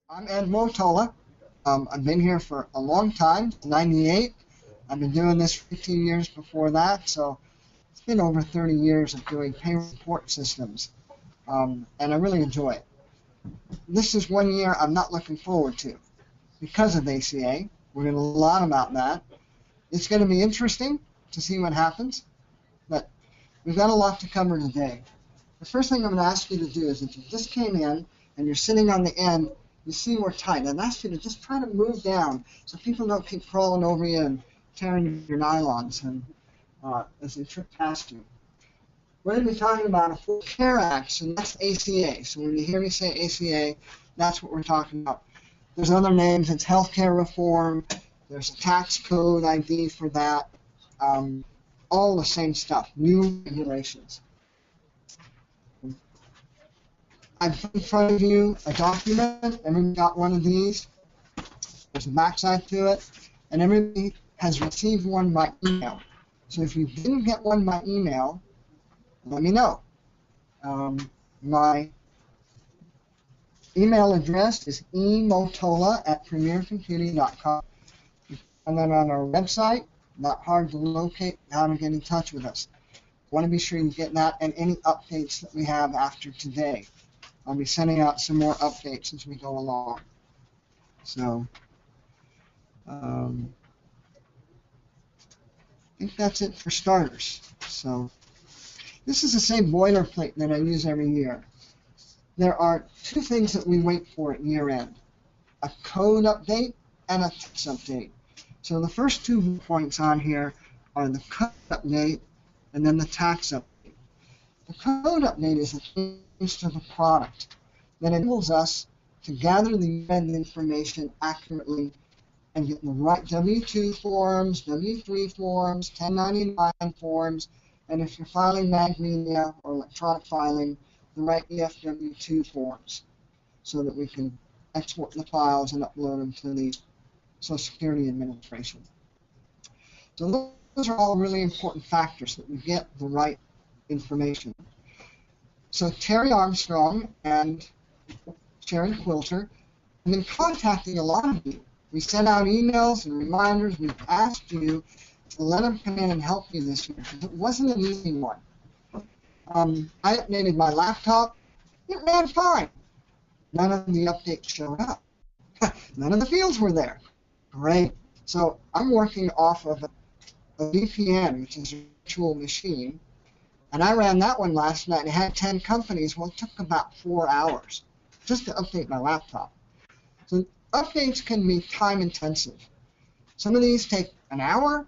I'm emotola. I've been here for a long time, 98. I've been doing this 15 years before that, so it's been over 30 years of doing payroll support systems, and I really enjoy it. This is one year I'm not looking forward to because of ACA. We're going to learn a lot about that. It's going to be interesting to see what happens, but we've got a lot to cover today. The first thing I'm going to ask you to do is if you just came in and you're sitting on the end, you see we're tight. I'd ask you to just try to move down so people don't keep crawling over you and tearing your nylons and as they trip past you. We're going to be talking about Affordable Care Act, and that's ACA. So when you hear me say ACA, that's what we're talking about. There's other names. It's healthcare reform. There's a tax code ID for that. All the same stuff, new regulations. I've put in front of you a document. Everybody got one of these. There's a backside to it. And everybody has received one by email. So if you didn't get one by email, let me know. My email address is emotola@premiercomputing.com. And then on our website, not hard to locate how to get in touch with us. Want to be sure you get that and any updates that we have after today. I'll be sending out some more updates as we go along. So, I think that's it for starters. So, this is the same boilerplate that I use every year. There are two things that we wait for at year end: a code update and a tax update. So the first 2 points on here are the code update and then the tax update. The code update is a change to the product that enables us to gather the year-end information accurately and get the right W-2 forms, W-3 forms, 1099 forms, and if you're filing mag media or electronic filing, the right EFW2 forms so that we can export the files and upload them to the Social Security Administration. So those are all really important factors that we get the right information. So Terry Armstrong and Sharon Quilter have been contacting a lot of you. We sent out emails and reminders. We've asked you to let them come in and help you this year because it wasn't an easy one. I updated my laptop. It ran fine. None of the updates showed up. None of the fields were there. Great. So I'm working off of a VPN, which is a virtual machine, and I ran that one last night. It had 10 companies. Well, it took about 4 hours just to update my laptop. So updates can be time intensive. Some of these take an hour,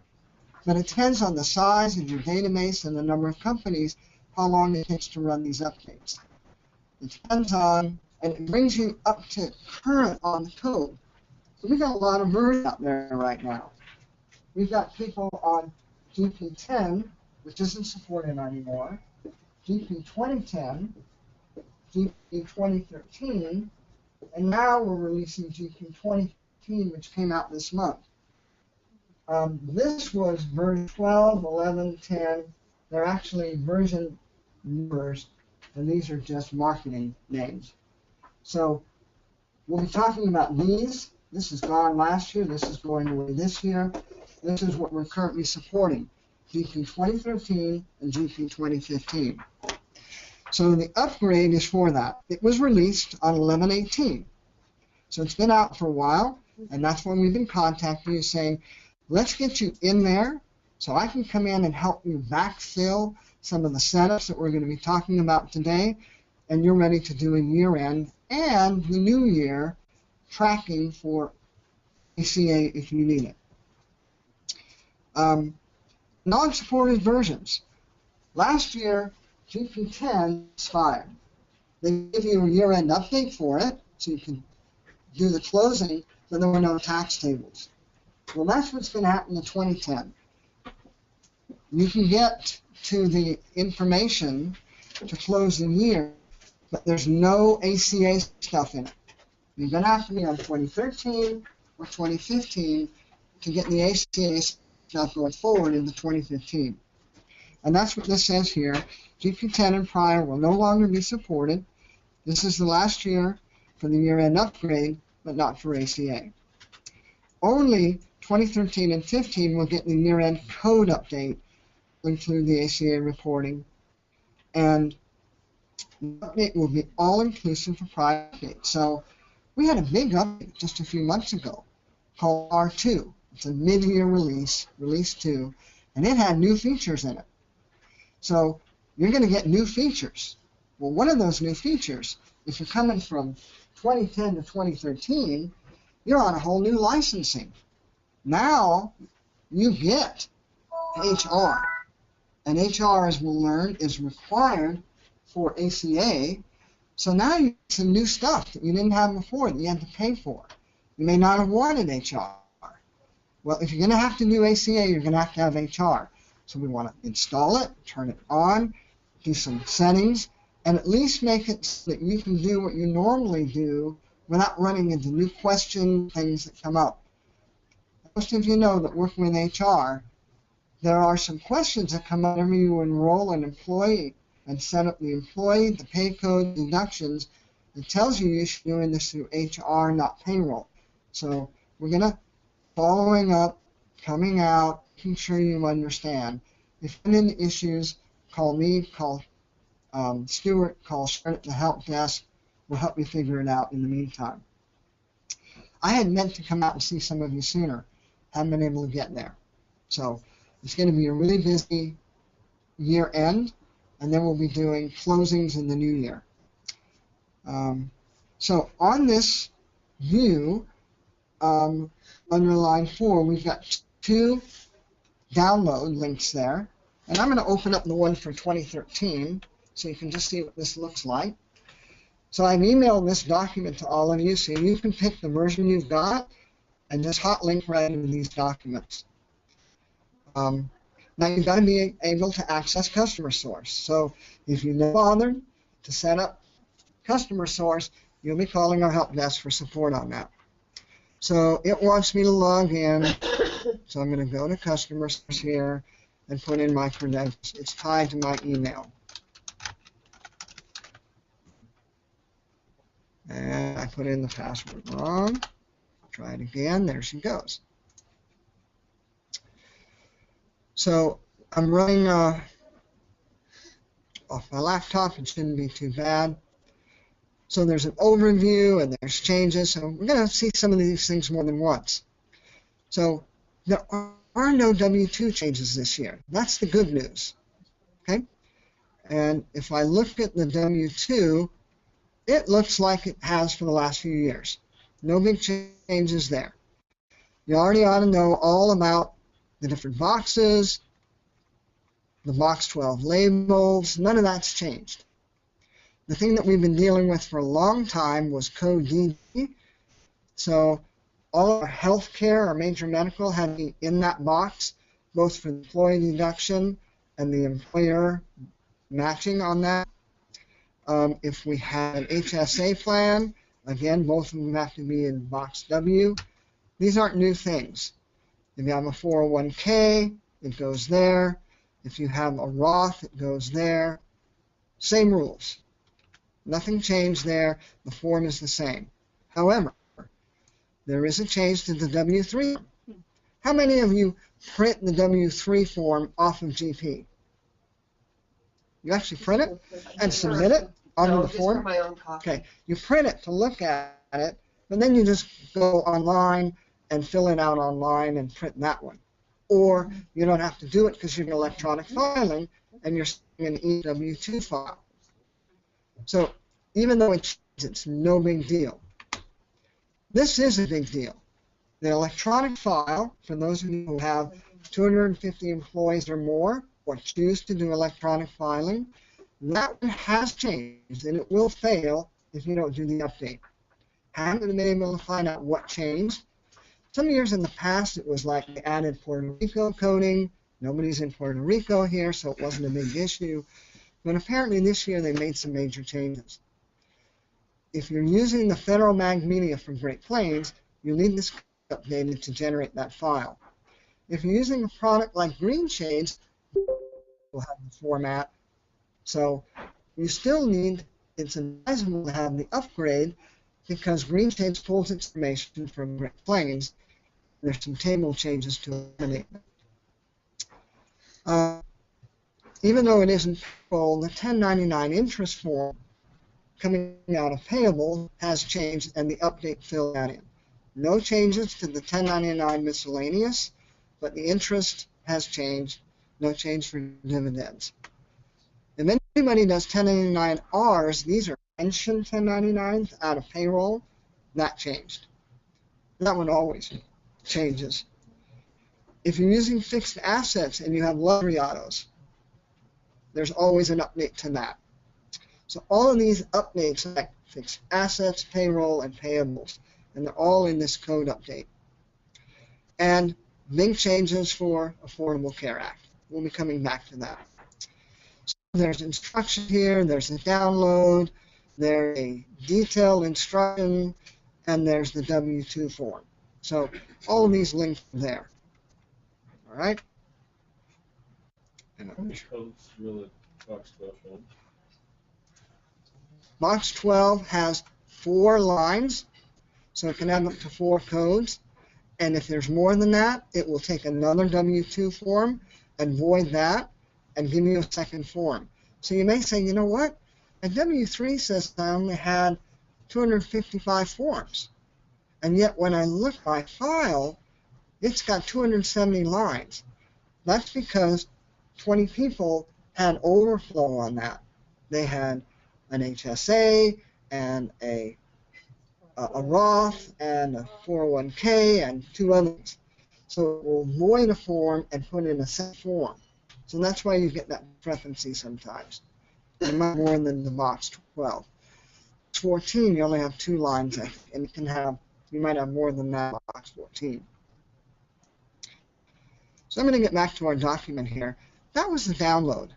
but it depends on the size of your database and the number of companies, how long it takes to run these updates. It depends on, and it brings you up to current on the code. So we've got a lot of versions out there right now. We've got people on GP 10, which isn't supported anymore, GP 2010, GP 2013, and now we're releasing GP 2015, which came out this month. This was version 12, 11, 10. They're actually version numbers, and these are just marketing names. So we'll be talking about these. This is gone last year. This is going away this year. This is what we're currently supporting, GP 2013 and GP 2015. So the upgrade is for that. It was released on 11/18. So it's been out for a while, and that's when we've been contacting you saying, let's get you in there so I can come in and help you backfill some of the setups that we're going to be talking about today, and you're ready to do a year-end and the new year tracking for ACA if you need it. Non-supported versions. Last year, GP10 expired. They give you a year-end update for it, so you can do the closing, but there were no tax tables. Well, that's what's going to happen in 2010. You can get to the information to close the year, but there's no ACA stuff in it. You're going to have to be on 2013 or 2015 to get the ACA stuff going forward into 2015. And that's what this says here. GP10 and prior will no longer be supported. This is the last year for the year-end upgrade, but not for ACA. Only 2013 and 15 will get the year-end code update include the ACA reporting, and the update will be all-inclusive for private updates. So we had a big update just a few months ago called R2. It's a mid-year release, release 2, and it had new features in it. So you're going to get new features. Well, one of those new features, if you're coming from 2010 to 2013, you're on a whole new licensing. Now you get HR. And HR, as we'll learn, is required for ACA. So now you get some new stuff that you didn't have before that you had to pay for. You may not have wanted HR. Well, if you're going to have to do ACA, you're going to have HR. So we want to install it, turn it on, do some settings, and at least make it so that you can do what you normally do without running into new questions, things that come up. Most of you know that working with HR, there are some questions that come up whenever you enroll an employee and set up the employee, the pay code, deductions. It tells you should be doing this through HR, not payroll. So we're going to, following up, coming out, making sure you understand. If you have any issues, call me, call Stuart, call Sharon at the help desk. We'll help you figure it out in the meantime. I had meant to come out and see some of you sooner. Haven't been able to get there. So it's going to be a really busy year end, and then we'll be doing closings in the new year. So on this view, under line 4, we've got 2 download links there. And I'm going to open up the one for 2013 so you can just see what this looks like. So I've emailed this document to all of you so you can pick the version you've got and just hot link right into these documents. Now you've got to be able to access Customer Source. So if you've never bothered to set up Customer Source, you'll be calling our help desk for support on that. So it wants me to log in. So I'm going to go to Customer Source here and put in my credentials. It's tied to my email. And I put in the password wrong. Try it again. There she goes. So I'm running off my laptop. It shouldn't be too bad. So there's an overview and there's changes. So we're going to see some of these things more than once. So there are no W-2 changes this year. That's the good news. Okay? And if I look at the W-2, it looks like it has for the last few years. No big changes there. You already ought to know all about the different boxes, the box 12 labels. None of that's changed. The thing that we've been dealing with for a long time was code DD. So all of our health care, our major medical, had to be in that box, both for the employee deduction and the employer matching on that. If we had an HSA plan, again, both of them have to be in box W. These aren't new things. If you have a 401k, it goes there. If you have a Roth, it goes there. Same rules. Nothing changed there. The form is the same. However, there is a change to the W-3. How many of you print the W-3 form off of GP? You actually print it and submit it onto the form? For my own copy. Okay. You print it to look at it, but then you just go online and fill it out online and print that one. Or you don't have to do it because you're in electronic filing and you're in an EW2 file. So even though it's no big deal, this is a big deal. The electronic file, for those of you who have 250 employees or more or choose to do electronic filing, that one has changed and it will fail if you don't do the update. Haven't been able to find out what changed. Some years in the past, it was like they added Puerto Rico coding. Nobody's in Puerto Rico here, so it wasn't a big issue. But apparently this year they made some major changes. If you're using the Federal Mag Media from Great Plains, you need this updated to generate that file. If you're using a product like Green Shades, we'll have the format. So you still need, it's advisable to have the upgrade because Green States pulls its information from Great Plains. There's some table changes to eliminate them. Even though it isn't payroll, the 1099 interest form coming out of payable has changed, and the update filled that in. No changes to the 1099 miscellaneous, but the interest has changed. No change for dividends. If anybody does 1099Rs, these are pension 1099s out of payroll, that changed. That one always changes. If you're using fixed assets and you have luxury autos, there's always an update to that. So all of these updates affect fixed assets, payroll, and payables, and they're all in this code update. And big changes for Affordable Care Act. We'll be coming back to that. So there's instruction here, there's a download, there's a detailed instruction, and there's the W-2 form. So all of these links are there. All right? How many codes will it box 12 hold? Box 12 has 4 lines, so it can have up to 4 codes. And if there's more than that, it will take another W-2 form and void that and give you a second form. So you may say, you know what? A W-3 says I only had 255 forms. And yet when I look by file, it's got 270 lines. That's because 20 people had overflow on that. They had an HSA and a Roth and a 401k and 2 others. So it will void a form and put in a set form. So that's why you get that discrepancy sometimes. It might be more than the box 12. 14, you only have 2 lines, and you might have more than that box 14. So I'm going to get back to our document here. That was the download.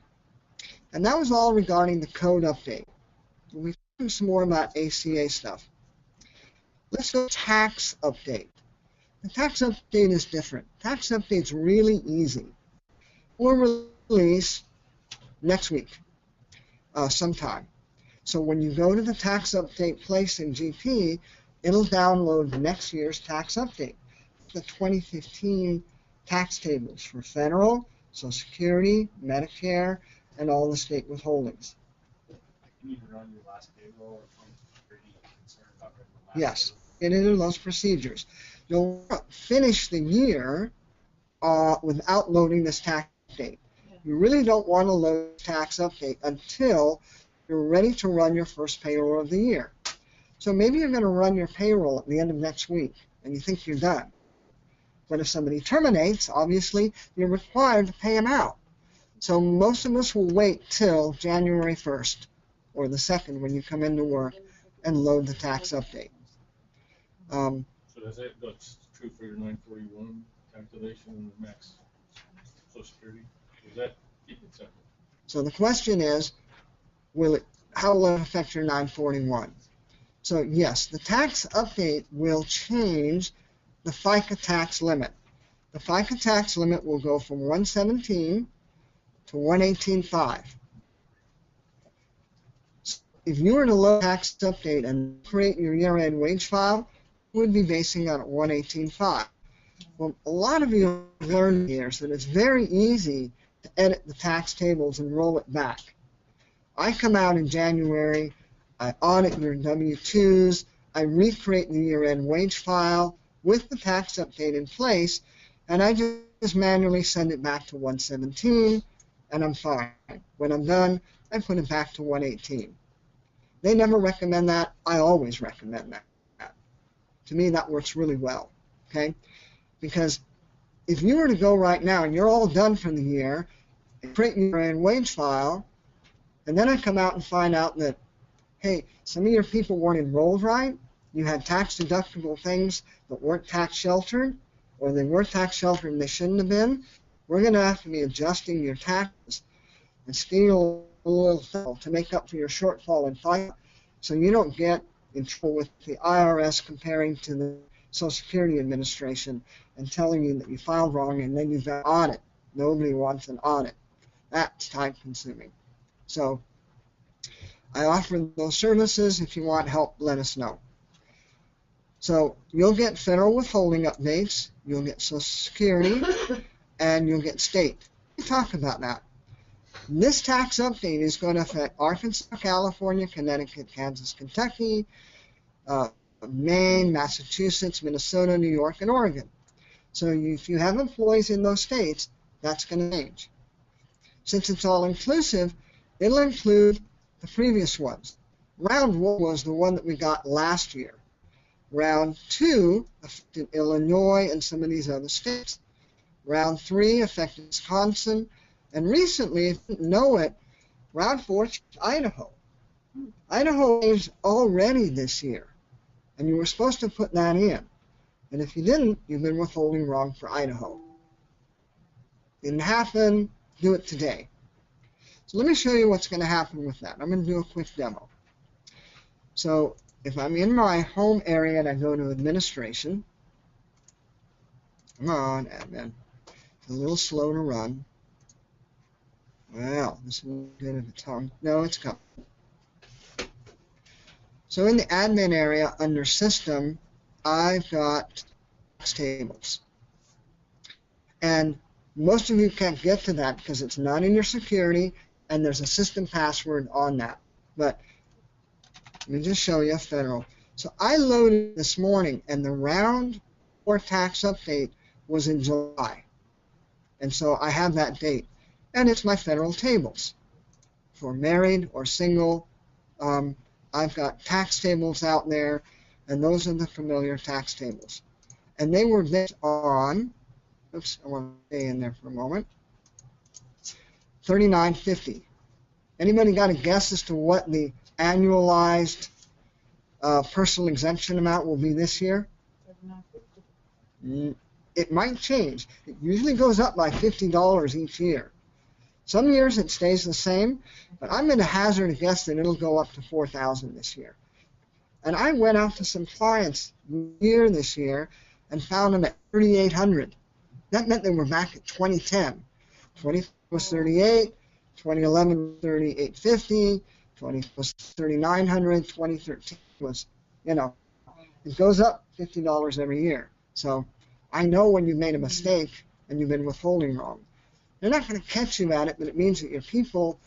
And that was all regarding the code update. We'll do some more about ACA stuff. Let's go tax update. The tax update is different. Tax update's really easy. We'll release next week sometime. So when you go to the tax update place in GP, it'll download next year's tax update. The 2015 tax tables for federal, Social Security, Medicare, and all the state withholdings. You need to run your last payroll or pretty concerned about running the last Yes, payroll. it is those procedures. You'll finish the year without loading this tax update. You really don't want to load tax update until you're ready to run your first payroll of the year. So maybe you're going to run your payroll at the end of next week, and you think you're done. But if somebody terminates, obviously, you're required to pay them out. So most of us will wait till January 1st or the 2nd when you come into work and load the tax update. So that's true for your 941 calculation and the max Social Security? Does that keep it separate? So the question is, how will it affect your 941? So yes, the tax update will change the FICA tax limit. The FICA tax limit will go from 117 to 118.5. If you were to load tax update and create your year-end wage file, you would be basing on 118.5. Well, a lot of you have learned here that it's very easy to edit the tax tables and roll it back. I come out in January, I audit your W-2s, I recreate the year-end wage file with the tax update in place, and I just manually send it back to 117, and I'm fine. When I'm done, I put it back to 118. They never recommend that. I always recommend that. To me, that works really well, okay? Because if you were to go right now and you're all done for the year, and create your year-end wage file, and then I come out and find out that, hey, some of your people weren't enrolled right, you had tax-deductible things that weren't tax-sheltered, or they were tax-sheltered and they shouldn't have been, we're going to have to be adjusting your taxes and steal a little to make up for your shortfall in FICA, so you don't get in trouble with the IRS comparing to the Social Security Administration and telling you that you filed wrong and then you've got an audit. Nobody wants an audit. That's time-consuming. So I offer those services. If you want help, let us know. So you'll get federal withholding updates, you'll get Social Security, and you'll get state. We'll talk about that. This tax update is going to affect Arkansas, California, Connecticut, Kansas, Kentucky, Maine, Massachusetts, Minnesota, New York, and Oregon. So if you have employees in those states, that's going to change. Since it's all inclusive, it'll include the previous ones. Round 1 was the one that we got last year. Round 2 affected Illinois and some of these other states. Round 3 affected Wisconsin. And recently, if you didn't know it, Round 4 changed Idaho. Idaho changed already this year. And you were supposed to put that in. And if you didn't, you've been withholding wrong for Idaho. Didn't happen, do it today. So let me show you what's going to happen with that. I'm going to do a quick demo. So if I'm in my home area and I go to administration, come on, admin. It's a little slow to run. Well, this is a bit of a tongue. No, it's coming. So in the admin area under system, I've got tax tables. And most of you can't get to that because it's not in your security and there's a system password on that. But let me just show you federal. So I loaded this morning and the round 4 tax update was in July. And so I have that date. And it's my federal tables. For married or single, I've got tax tables out there, and those are the familiar tax tables. And they were based on, oops, I want to stay in there for a moment, $39.50. Anybody got a guess as to what the annualized personal exemption amount will be this year? It might change. It usually goes up by $50 each year. Some years it stays the same, but I'm going to hazard a guess that it'll go up to $4,000 this year. And I went out to some clients this year and found them at $3,800. That meant they were back at 2010. 20 was 38, 2011 $3,850, 20 was $3,900, 2013 was, it goes up $50 every year. So I know when you made a mistake and you've been withholding wrong. They're not going to catch you at it, but it means that your people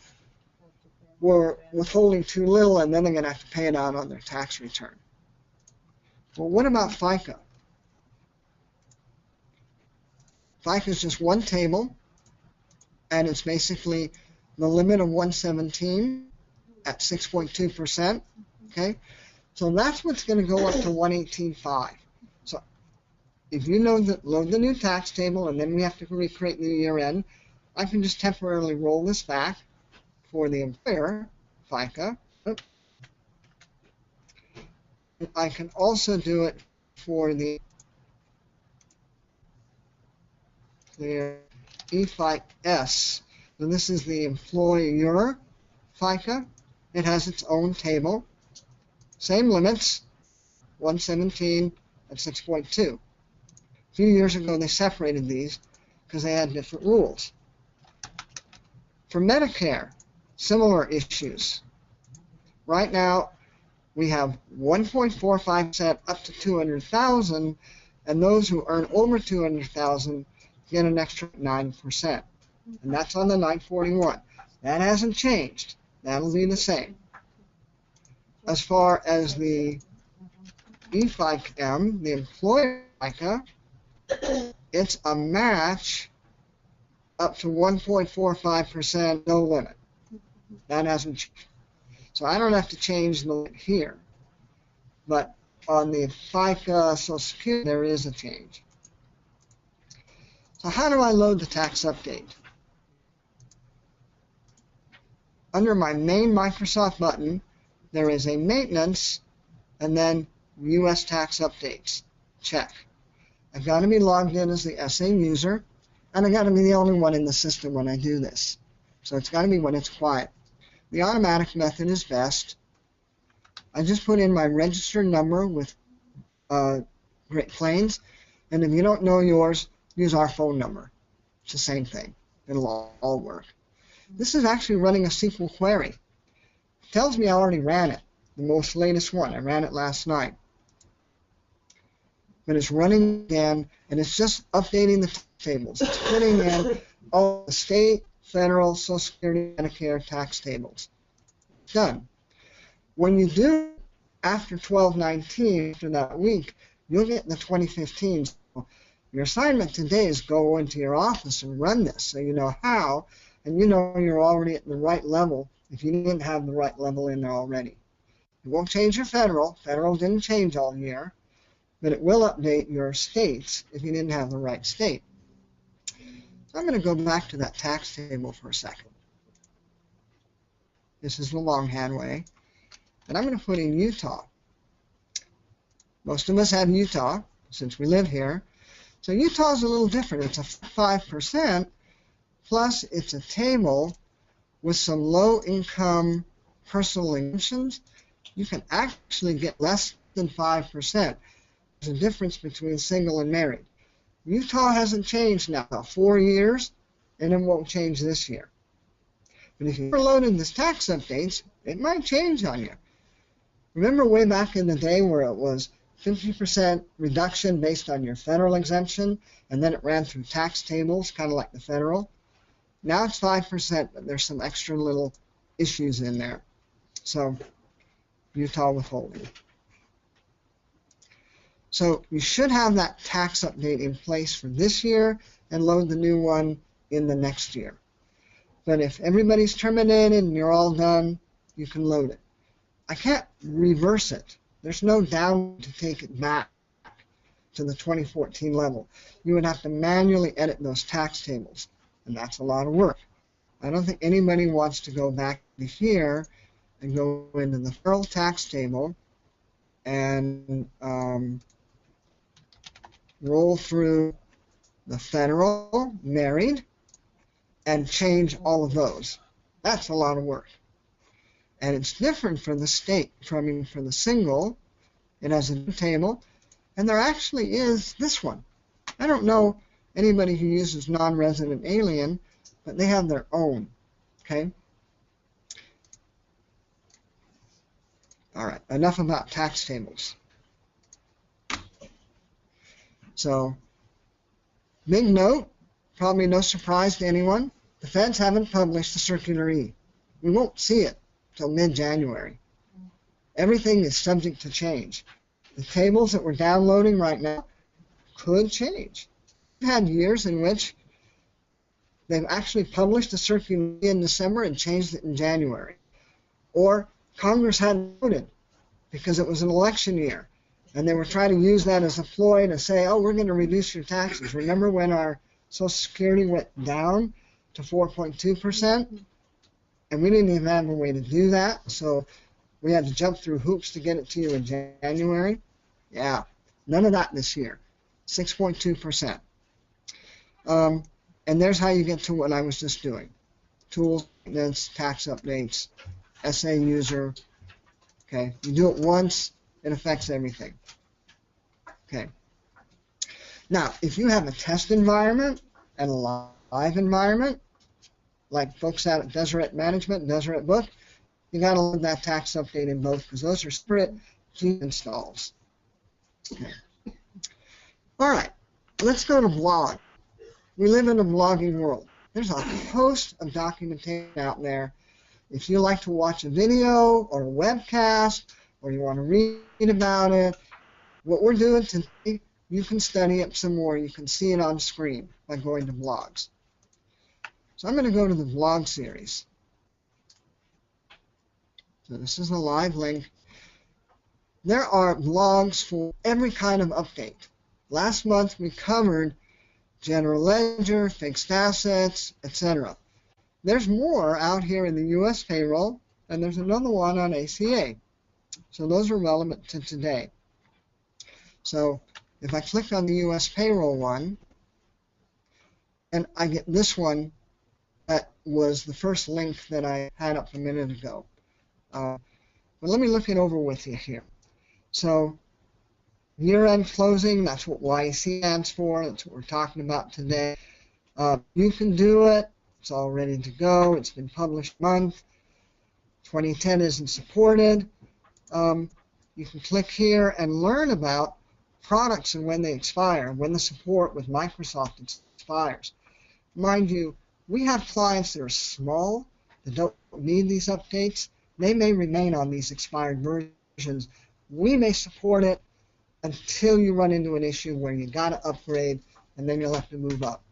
were withholding too little and then they're going to have to pay it out on their tax return. Well, what about FICA? FICA is just one table, and it's basically the limit of 117 at 6.2%. Okay, so that's what's going to go up to 118.5. So if you load the new tax table, and then we have to recreate the year end, I can just temporarily roll this back for the employer, FICA. I can also do it for the E-FICA-S. So this is the employer FICA. It has its own table. Same limits, 117 and 6.2. A few years ago they separated these because they had different rules. For Medicare, similar issues. Right now, we have 1.45% up to 200,000, and those who earn over 200,000 get an extra 9%. And that's on the 941. That hasn't changed. That'll be the same. As far as the E-FICA-M, the employer FICA, it's a match up to 1.45%, no limit. That hasn't changed. So I don't have to change the limit here. But on the FICA Social Security, there is a change. So how do I load the tax update? Under my main Microsoft button, there is a maintenance and then U.S. tax updates. Check. I've got to be logged in as the SA user, and I've got to be the only one in the system when I do this. So it's got to be when it's quiet. The automatic method is best. I just put in my registered number with Great Plains, and if you don't know yours, use our phone number. It's the same thing. It'll all work. This is actually running a SQL query. It tells me I already ran it, the most latest one. I ran it last night. but it's running again, and it's just updating the tables. It's putting in all the state, federal, Social Security, Medicare tax tables. Done. When you do after 12/19, after that week, you'll get the 2015. So your assignment today is go into your office and run this so you know how, and you know you're already at the right level if you didn't have the right level in there already. It won't change your federal. Federal didn't change all year, but it will update your states if you didn't have the right state. So I'm going to go back to that tax table for a second. This is the longhand way. And I'm going to put in Utah. Most of us have Utah since we live here. So Utah is a little different. It's a 5%, plus it's a table with some low-income personal exemptions. You can actually get less than 5%. There's a difference between single and married. Utah hasn't changed now 4 years, and it won't change this year. But if you're loading this tax updates, it might change on you. Remember way back in the day where it was 50% reduction based on your federal exemption, and then it ran through tax tables, kind of like the federal? Now it's 5%, but there's some extra little issues in there. So, Utah withholding. So you should have that tax update in place for this year and load the new one in the next year. But if everybody's terminated and you're all done, you can load it. I can't reverse it. There's no down to take it back to the 2014 level. You would have to manually edit those tax tables, and that's a lot of work. I don't think anybody wants to go back to here and go into the federal tax table and roll through the federal, married, and change all of those. That's a lot of work. And it's different for the state. For the single, it has a table, and there actually is this one. I don't know anybody who uses non-resident alien, but they have their own. Okay? All right, enough about tax tables. So, big note, probably no surprise to anyone, the feds haven't published the Circular E. We won't see it until mid-January. Everything is subject to change. The tables that we're downloading right now could change. We've had years in which they've actually published the Circular E in December and changed it in January. Or Congress hadn't voted because it was an election year, and they were trying to use that as a ploy to say, oh, we're going to reduce your taxes. Remember when our Social Security went down to 4.2%? And we didn't even have a way to do that, so we had to jump through hoops to get it to you in January. Yeah, none of that this year. 6.2%. And there's how you get to what I was just doing. Tools, maintenance, tax updates, SA user. Okay, you do it once, it affects everything. Okay. Now, if you have a test environment and a live environment, like folks out at Deseret Management and Deseret Book, you got to load that tax update in both because those are separate key installs. Okay. All right, let's go to blog. We live in a blogging world. There's a host of documentation out there. If you like to watch a video or a webcast or you want to read about it, what we're doing today, you can study it some more. You can see it on screen by going to blogs. So I'm going to go to the blog series. So this is a live link. There are blogs for every kind of update. Last month we covered general ledger, fixed assets, etc. There's more out here in the U.S. payroll, and there's another one on ACA. So those are relevant to today. So if I click on the U.S. payroll one, and I get this one that was the first link that I had up a minute ago. But let me look it over with you here. So year-end closing, that's what YC stands for. That's what we're talking about today. You can do it. It's all ready to go. It's been published month. 2010 isn't supported. You can click here and learn about products and when they expire, when the support with Microsoft expires. Mind you, we have clients that are small, that don't need these updates. They may remain on these expired versions. We may support it until you run into an issue where you got to upgrade, and then you'll have to move up.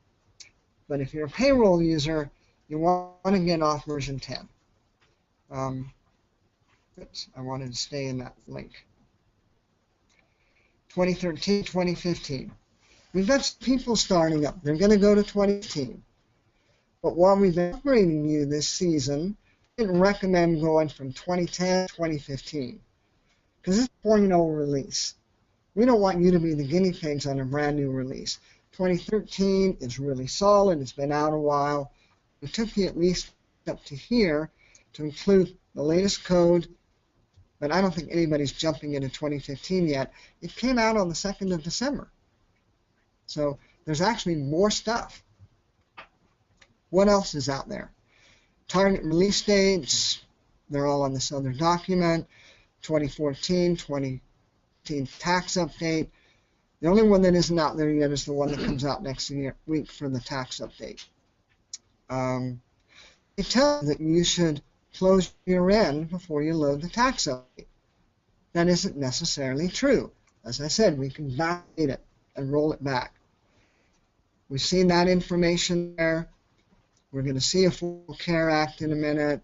But if you're a payroll user, you want to get off version 10. Oops, I wanted to stay in that link. 2013, 2015. We've got people starting up. They're going to go to 2015. But while we've been upgrading you this season, I didn't recommend going from 2010 to 2015. Because it's a 4.0 release. We don't want you to be the guinea pigs on a brand new release. 2013 is really solid. It's been out a while. We took you at least up to here to include the latest code, but I don't think anybody's jumping into 2015 yet. It came out on the 2nd of December. So there's actually more stuff. What else is out there? Target release dates, they're all on this other document. 2014, 2015 tax update. The only one that isn't out there yet is the one that comes out next week for the tax update. It tells you that you should close your end before you load the tax update. That isn't necessarily true. As I said, we can validate it and roll it back. We've seen that information there. We're going to see Affordable Care Act in a minute.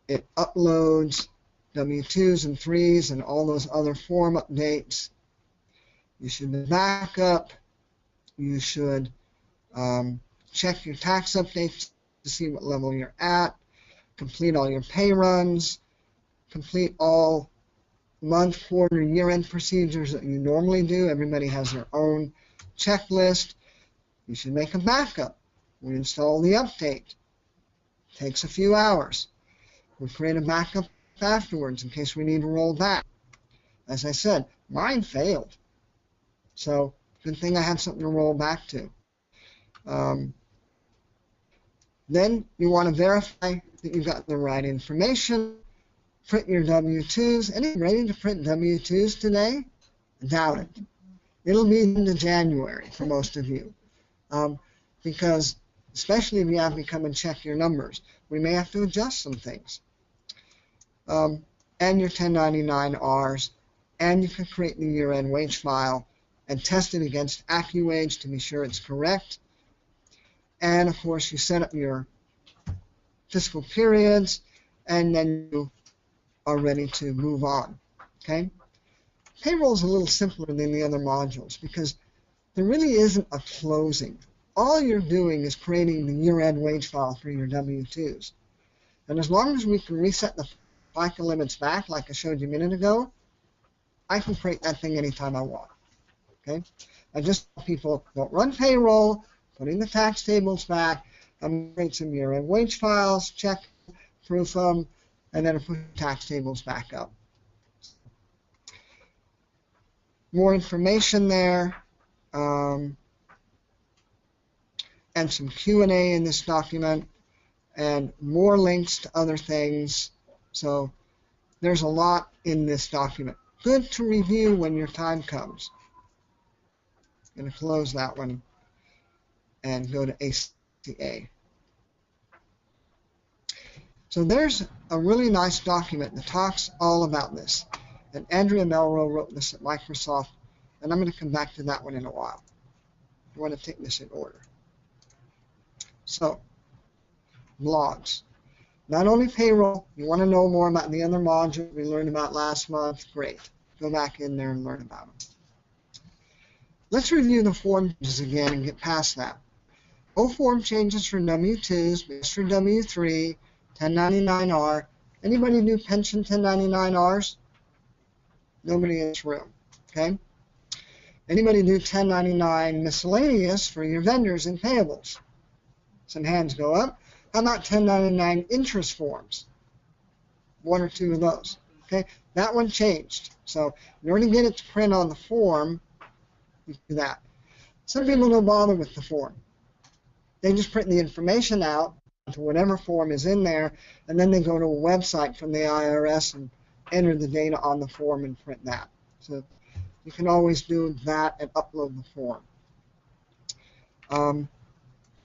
It uploads W-2s and 3s and all those other form updates. You should back up. You should check your tax updates to see what level you're at. Complete all your pay runs. Complete all month, quarter, year-end procedures that you normally do. Everybody has their own checklist. You should make a backup. We install the update. Takes a few hours. We create a backup afterwards in case we need to roll back. As I said, mine failed. So, good thing I had something to roll back to. Then you want to verify that you've got the right information. Print your W-2s. Any ready to print W-2s today? Doubt it. It'll be into January for most of you. Because, especially if you have to come and check your numbers, we may have to adjust some things. And your 1099-Rs, and you can create the year-end wage file and test it against AccuWage to be sure it's correct. And, of course, you set up your fiscal periods, and then you are ready to move on. Okay? Payroll is a little simpler than the other modules because there really isn't a closing. All you're doing is creating the year-end wage file for your W-2s. And as long as we can reset the FICA limits back, like I showed you a minute ago, I can create that thing anytime I want. Okay? I just tell people, don't run payroll, putting the tax tables back, I'm going to create some year-end wage files, check, proof them, and then put tax tables back up. More information there, and some Q&A in this document, and more links to other things. So there's a lot in this document. Good to review when your time comes. I'm going to close that one and go to ACA. So there's a really nice document that talks all about this. And Andrea Melrose wrote this at Microsoft, and I'm going to come back to that one in a while. I want to take this in order. So, logs. Not only payroll, you want to know more about the other modules we learned about last month, great. Go back in there and learn about them. Let's review the form changes again and get past that. form changes for W-2s, but for W-3, 1099-R. Anybody do pension 1099-Rs? Nobody in this room, okay? Anybody do 1099 miscellaneous for your vendors and payables? Some hands go up. How about 1099 interest forms? One or two of those, okay? That one changed. So in order to get it to print on the form, you do that. Some people don't bother with the form. They just print the information out to whatever form is in there, and then they go to a website from the IRS and enter the data on the form and print that. So you can always do that and upload the form.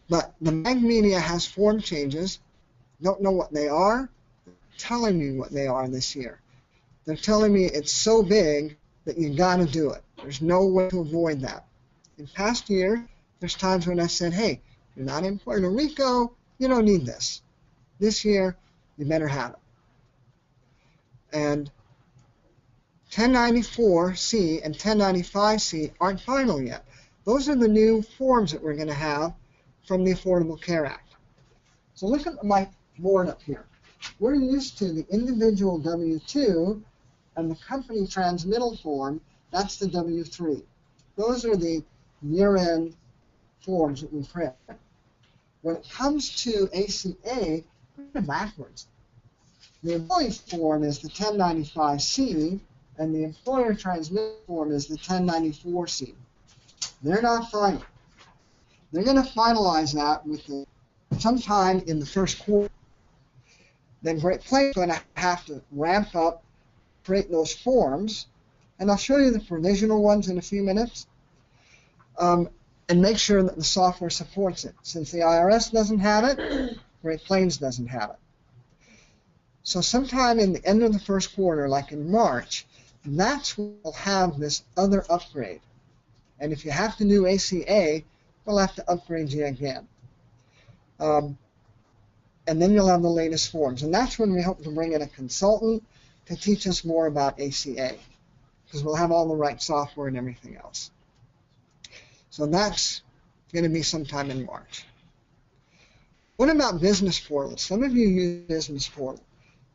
But the Mag Media has form changes. Don't know what they are. They're telling me what they are this year. They're telling me it's so big that you got to do it. There's no way to avoid that. In past years, there's times when I said, hey, you're not in Puerto Rico, you don't need this. This year, you better have it. And 1094C and 1095C aren't final yet. Those are the new forms that we're going to have from the Affordable Care Act. So look at my board up here. We're used to the individual W-2 and the company transmittal form, that's the W-3. Those are the year-end forms that we print. When it comes to ACA, we're backwards. The employee form is the 1095C, and the employer transmittal form is the 1094C. They're not final. They're going to finalize that sometime in the first quarter. Then Great Plains is going to have to ramp up, create those forms, and I'll show you the provisional ones in a few minutes, and make sure that the software supports it. Since the IRS doesn't have it, Great Plains doesn't have it. So sometime in the end of the first quarter, like in March, that's when we'll have this other upgrade. And if you have to do ACA, we'll have to upgrade you again. And then you'll have the latest forms. And that's when we hope to bring in a consultant to teach us more about ACA, because we'll have all the right software and everything else. So that's going to be sometime in March. What about Business Portal? Some of you use Business Portal.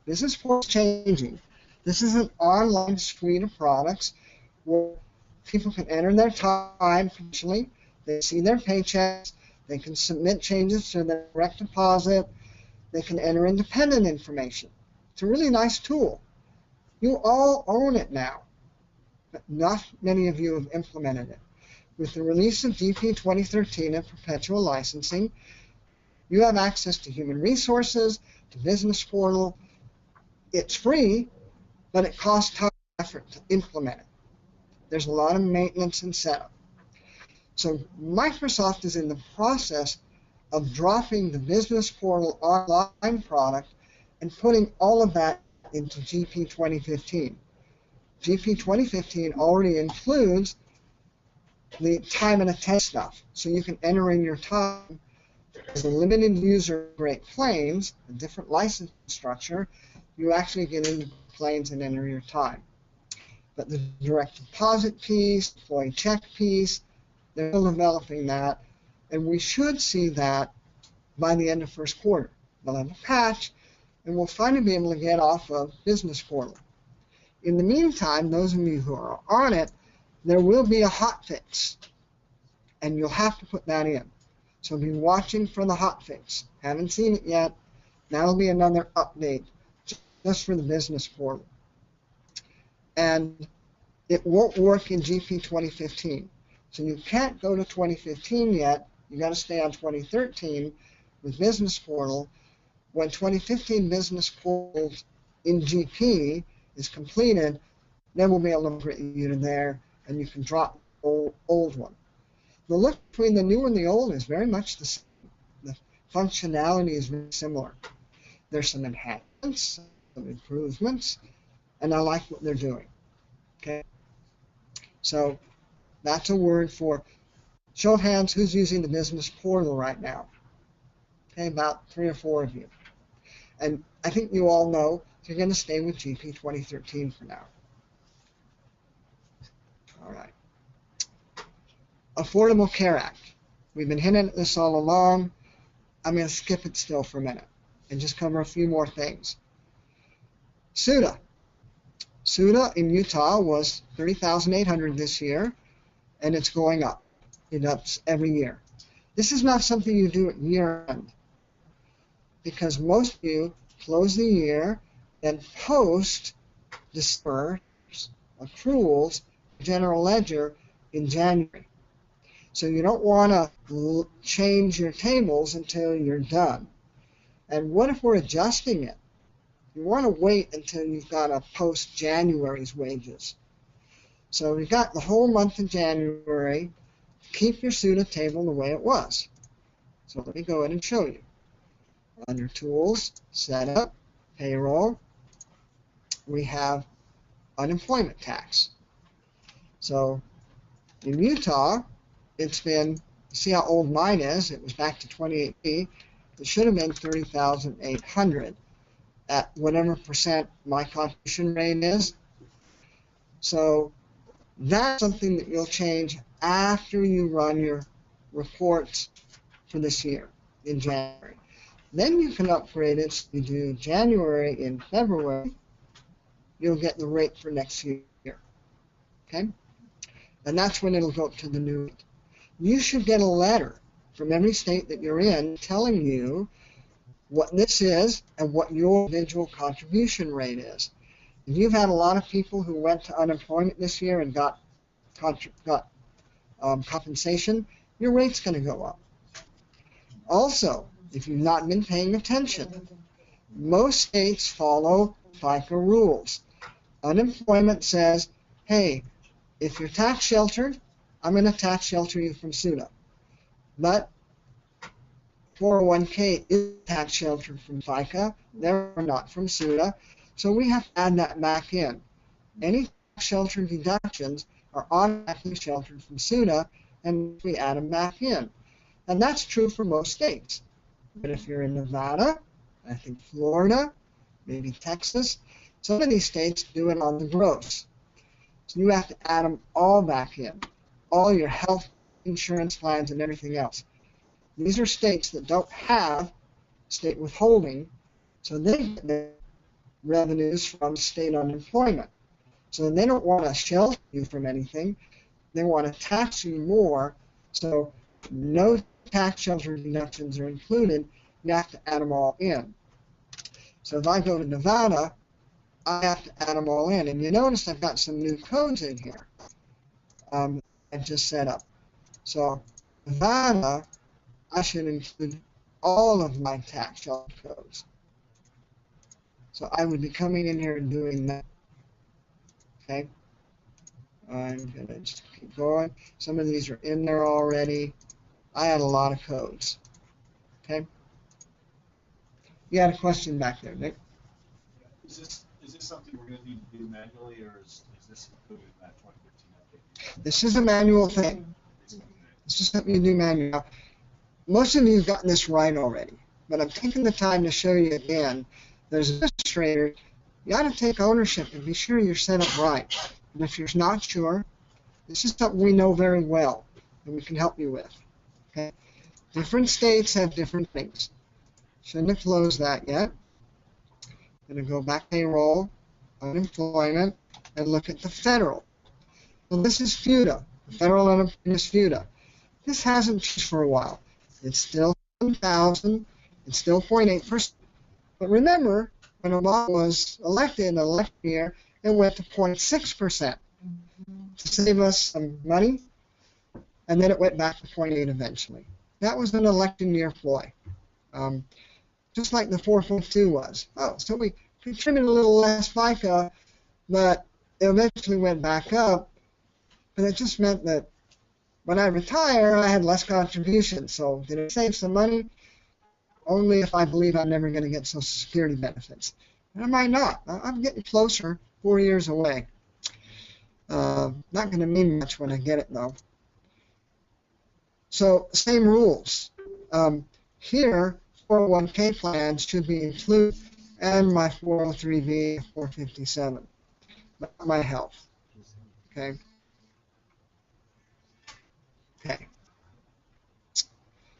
Business Portal is changing. This is an online suite of products where people can enter their time potentially. They see their paychecks. They can submit changes to their direct deposit. They can enter independent information. It's a really nice tool. You all own it now, but not many of you have implemented it. With the release of GP 2013 and perpetual licensing, you have access to human resources, to Business Portal. It's free, but it costs time and effort to implement it. There's a lot of maintenance and setup. So Microsoft is in the process of dropping the Business Portal online product and putting all of that into GP 2015. GP 2015 already includes the time and attendance stuff. So you can enter in your time as a limited user of Great Plains, a different license structure. You actually get into Plains and enter your time. But the direct deposit piece, employee check piece, they're still developing that, and we should see that by the end of first quarter. They'll have a patch, and we'll finally be able to get off of Business Portal. In the meantime, those of you who are on it, there will be a hotfix, and you'll have to put that in. So be watching for the hotfix. Haven't seen it yet. That'll be another update just for the Business Portal. And it won't work in GP 2015. So you can't go to 2015 yet. You got to stay on 2013 with Business Portal. When 2015 Business Portal in GP is completed, then we'll be able to bring you to there, and you can drop the old one. The look between the new and the old is very much the same. The functionality is very similar. There's some enhancements, some improvements, and I like what they're doing. Okay, so that's a word for show of hands. Who's using the Business Portal right now? Okay, about 3 or 4 of you. And I think you all know you're going to stay with GP 2013 for now. All right. Affordable Care Act. We've been hinting at this all along. I'm going to skip it still for a minute and just cover a few more things. SUTA. SUTA in Utah was $30,800 this year, and it's going up. It ups every year. This is not something you do at year end, because most of you close the year and post December accruals general ledger in January. So you don't want to change your tables until you're done. And what if we're adjusting it? You want to wait until you've got to post January's wages. So we got the whole month of January. Keep your SUTA table the way it was. So let me go in and show you. Under Tools, Setup, Payroll, we have unemployment tax. So in Utah, it's been, see how old mine is? It was back to 28B. It should have been 30,800 at whatever percent my contribution rate is. So that's something that you'll change after you run your reports for this year in January. Then you can upgrade it. So you do January and February, you'll get the rate for next year. Okay? And that's when it'll go up to the new rate. You should get a letter from every state that you're in telling you what this is and what your individual contribution rate is. If you've had a lot of people who went to unemployment this year and got compensation, your rate's going to go up. Also, if you've not been paying attention, most states follow FICA rules. Unemployment says, hey, if you're tax sheltered, I'm going to tax shelter you from SUTA. But 401k is tax sheltered from FICA, they're not from SUTA, so we have to add that back in. Any tax sheltered deductions are automatically sheltered from SUTA, and we add them back in. And that's true for most states. But if you're in Nevada, I think Florida, maybe Texas, some of these states do it on the gross. So you have to add them all back in, all your health insurance plans and everything else. These are states that don't have state withholding, so they get their revenues from state unemployment. So they don't want to shelter you from anything. They want to tax you more, so no tax shelter deductions are included. You have to add them all in. So if I go to Nevada, I have to add them all in. And you notice I've got some new codes in here I just set up. So Nevada, I should include all of my tax shelter codes. So I would be coming in here and doing that. Okay. I'm going to just keep going. Some of these are in there already. I had a lot of codes. Okay. You had a question back there, Nick? Is this something we're going to need to do manually, or is this included in that 2015 update? This is a manual thing. This is something you do manually. Most of you have gotten this right already, but I'm taking the time to show you again. There's an administrator. You ought to take ownership and be sure you're set up right. And if you're not sure, this is something we know very well and we can help you with. Okay? Different states have different things. Shouldn't have closed that yet. I'm going to go back to payroll, unemployment, and look at the federal. Well, this is FUTA. The federal unemployment is FUTA. This hasn't changed for a while. It's still 7,000. It's still 0.8%. But remember, when Obama was elected in the election year, it went to 0.6% to save us some money, and then it went back to 0.8 eventually. That was an election year ploy. Just like the 4.2 was. Oh, so we contributed a little less FICA, but it eventually went back up. But it just meant that when I retire, I had less contributions. So did it save some money? Only if I believe I'm never going to get Social Security benefits. And I might not. I'm getting closer, 4 years away. Not going to mean much when I get it, though. So same rules. Here, 401k plans should be included, and my 403b, 457, my health. Okay. Okay.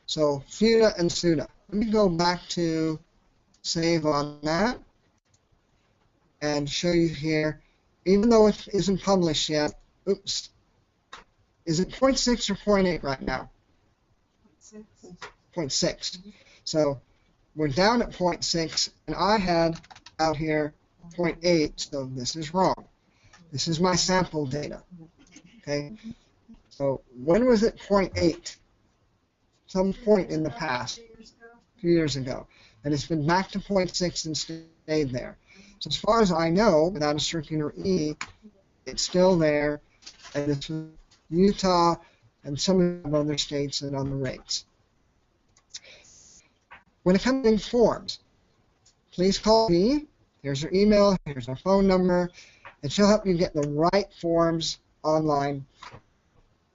So FUTA and SUTA. Let me go back to save on that and show you here. Even though it isn't published yet, oops. Is it 0.6 or 0.8 right now? 0.6. So we're down at 0.6, and I had out here 0.8, so this is wrong. This is my sample data. Okay. So when was it 0.8? Some point in the past, 2 years ago. And it's been back to 0.6 and stayed there. So as far as I know, without a circular E, it's still there. And it's Utah and some of other states and other rates. When it comes to forms, please call me. Here's our email, here's our phone number, and she'll help you get the right forms online.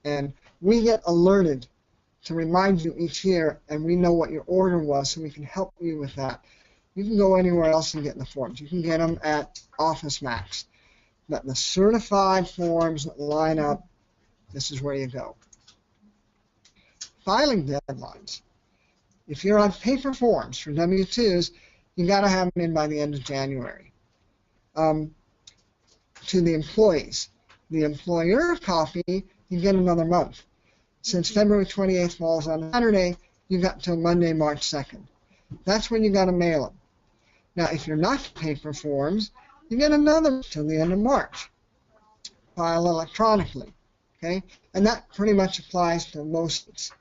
And we get alerted to remind you each year, and we know what your order was, so we can help you with that. You can go anywhere else and get the forms. You can get them at Office Max. But the certified forms that line up, this is where you go. Filing deadlines. If you're on paper forms for W-2s, you got to have them in by the end of January. To the employees. The employer copy, you get another month. Since February 28th falls on Saturday, you got till Monday, March 2nd. That's when you got to mail them. Now, if you're not paper forms, you get another till the end of March. File electronically, okay? And that pretty much applies to most states.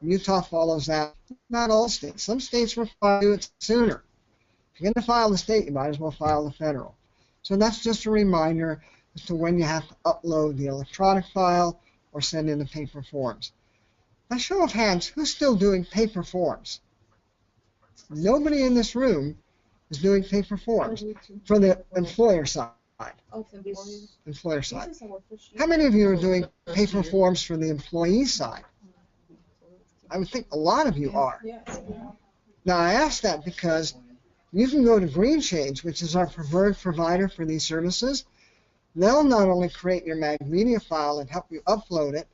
Utah follows that. Not all states. Some states require it sooner. If you're going to file the state, you might as well file the federal. So that's just a reminder as to when you have to upload the electronic file or send in the paper forms. By show of hands, who's still doing paper forms? Nobody in this room is doing paper forms for the employer side. Employer side. How many of you are doing paper forms for the employee side? I would think a lot of you are. Now, I ask that because you can go to GreenShades, which is our preferred provider for these services. They'll not only create your MagMedia file and help you upload it,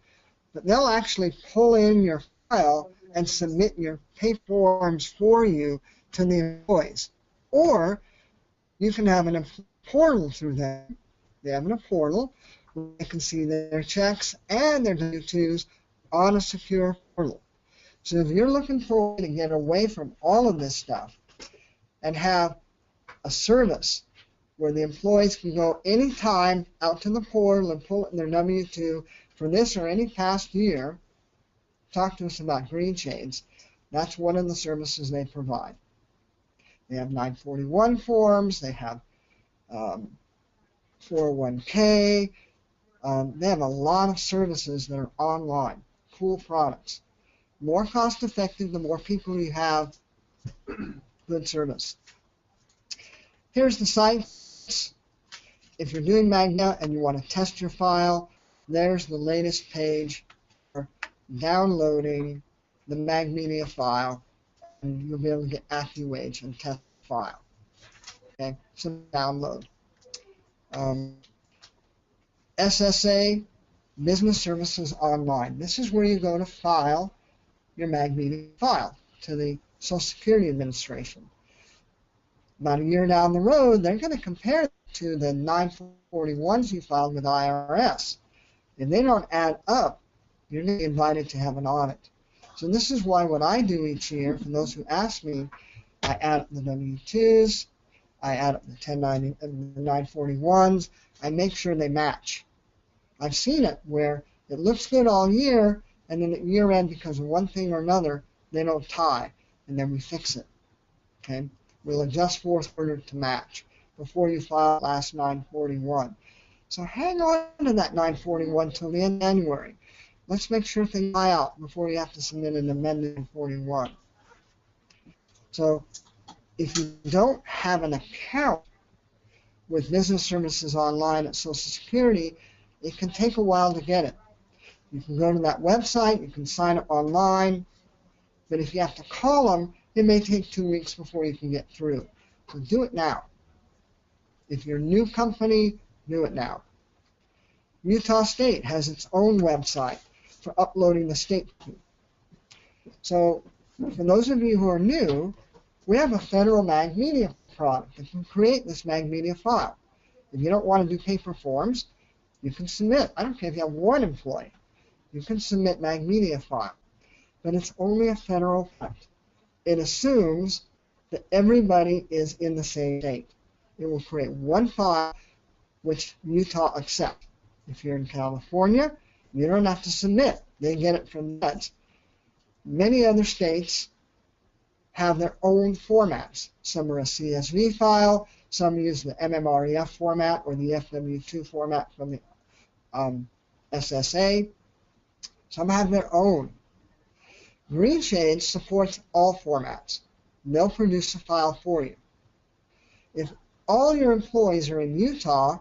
but they'll actually pull in your file and submit your paper forms for you to the employees. Or you can have a portal through them. They have a portal where they can see their checks and their W-2s on a secure portal. So if you're looking for a way to get away from all of this stuff and have a service where the employees can go anytime out to the portal and pull it in their W-2 for this or any past year, talk to us about GreenShades. That's one of the services they provide. They have 941 forms. They have 401k. They have a lot of services that are online. Cool products. More cost effective, the more people you have, good service. Here's the site. If you're doing Magna and you want to test your file, there's the latest page for downloading the MagMedia file, and you'll be able to get AccuWage and test the file. Okay, so download. SSA, Business Services Online. This is where you go to file your MagMedia file to the Social Security Administration. About a year down the road, they're going to compare it to the 941s you filed with IRS. If they don't add up, you're going to be invited to have an audit. So this is why what I do each year, for those who ask me, I add up the W-2s, I add up the 941s, I make sure they match. I've seen it where it looks good all year, and then at year end, because of one thing or another, they don't tie, and then we fix it. Okay? We'll adjust fourth quarter to match before you file last 941. So hang on to that 941 till the end of January. Let's make sure things lie out before you have to submit an amended 941. So if you don't have an account with Business Services Online at Social Security, it can take a while to get it. You can go to that website, you can sign up online, but if you have to call them, it may take 2 weeks before you can get through. So do it now. If you're a new company, do it now. Utah State has its own website for uploading the state. So for those of you who are new, we have a federal MagMedia product that can create this MagMedia file. If you don't want to do paper forms, you can submit. I don't care if you have one employee. You can submit MagMedia file. But it's only a federal product. It assumes that everybody is in the same state. It will create one file which Utah accepts. If you're in California, you don't have to submit. They get it from the feds. Many other states have their own formats. Some are a CSV file, some use the MMREF format or the FW2 format from the SSA. Some have their own. GreenShade supports all formats. They'll produce a file for you. If all your employees are in Utah,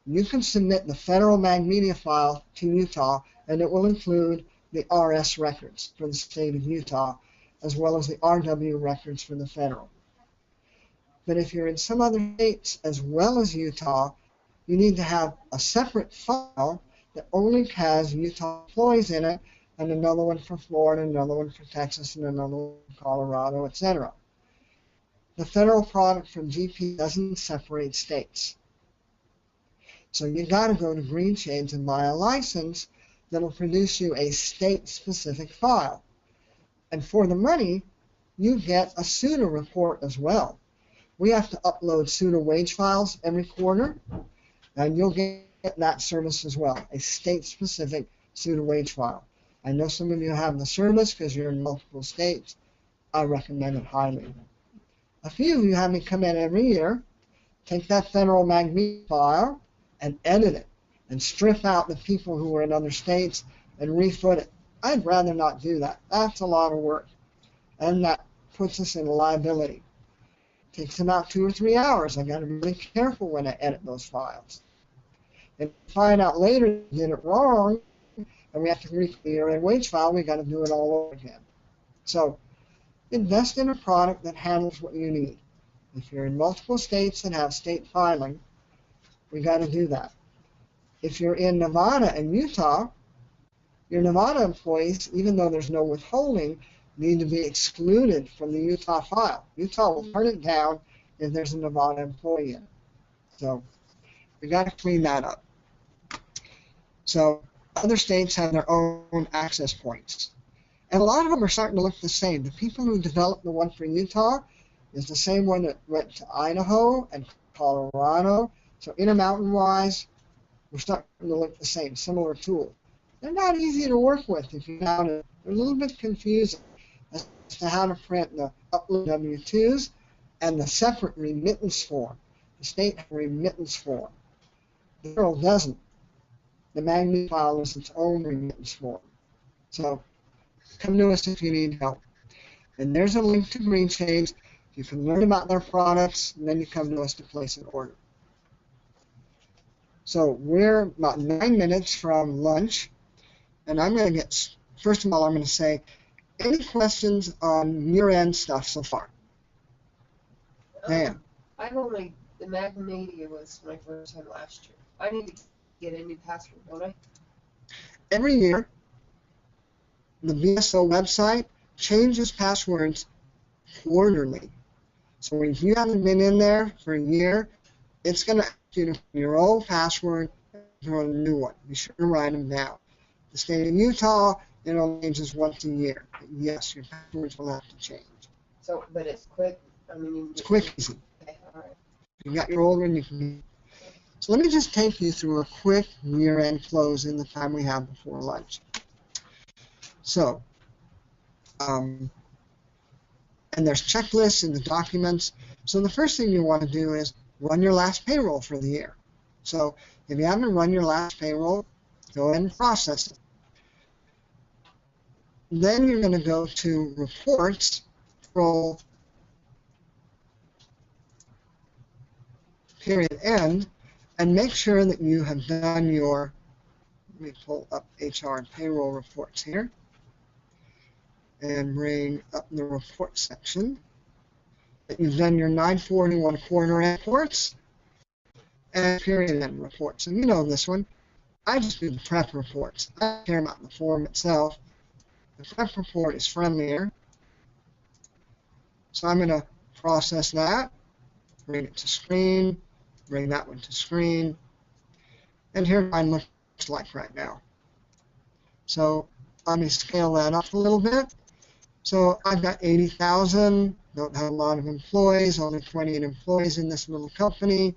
you can submit the federal MagMedia file to Utah, and it will include the RS records for the state of Utah, as well as the RW records for the federal. But if you're in some other states as well as Utah, you need to have a separate file that only has Utah employees in it, and another one for Florida, another one for Texas, and another one for Colorado, etc. The federal product from GP doesn't separate states. So you got to go to GreenShades and buy a license that'll produce you a state-specific file. And for the money, you get a SUTA report as well. We have to upload SUTA wage files every quarter, and you'll get that service as well, a state-specific SUTA wage file. I know some of you have the service because you're in multiple states. I recommend it highly. A few of you have me come in every year, take that federal MagMedia file, and edit it, and strip out the people who are in other states and refoot it. I'd rather not do that. That's a lot of work, and that puts us in liability. It takes about 2 or 3 hours. I've got to be really careful when I edit those files. If we find out later we did it wrong, and we have to recreate a wage file, we've got to do it all over again. So invest in a product that handles what you need. If you're in multiple states and have state filing, we got to do that. If you're in Nevada and Utah, your Nevada employees, even though there's no withholding, need to be excluded from the Utah file. Utah will turn it down if there's a Nevada employee in it. So we got to clean that up. So other states have their own access points. And a lot of them are starting to look the same. The people who developed the one for Utah is the same one that went to Idaho and Colorado. So Intermountain-wise, we're starting to look the same, similar tool. They're not easy to work with if you're down. They're a little bit confusing as to how to print the upload W-2s and the separate remittance form. The state has a remittance form. The federal doesn't. The MagMedia file is its own remittance form. So come to us if you need help. And there's a link to GreenShades. You can learn about their products, and then you come to us to place an order. So we're about 9 minutes from lunch, and I'm going to get, first of all, I'm going to say, any questions on year-end stuff so far? Dan? I've only, the MagMedia was my first time last year. I need to get a new password, don't I? Every year, the BSO website changes passwords quarterly. So if you haven't been in there for a year, it's going to ask you to put your old password and put a new one. Be sure to write them down. The state of Utah, it only changes once a year. But yes, your passwords will have to change. So, but it's quick. I mean, you can It's quick, easy. Okay, all right. You got your old one, you can. So let me just take you through a quick year-end close in the time we have before lunch. So, and there's checklists in the documents. So the first thing you want to do is run your last payroll for the year. So if you haven't run your last payroll, go ahead and process it. Then you're going to go to Reports, Control, Period End, and make sure that you have done your, let me pull up HR and payroll reports here, and bring up the report section, that you've done your 941 quarter end reports and period end reports. And you know this one. I just do the prep reports. I don't care about the form itself. The prep report is friendlier. So I'm going to process that, bring it to screen, bring that one to screen, and here's what mine looks like right now. So let me scale that up a little bit. So I've got 80,000, don't have a lot of employees, only 28 employees in this little company.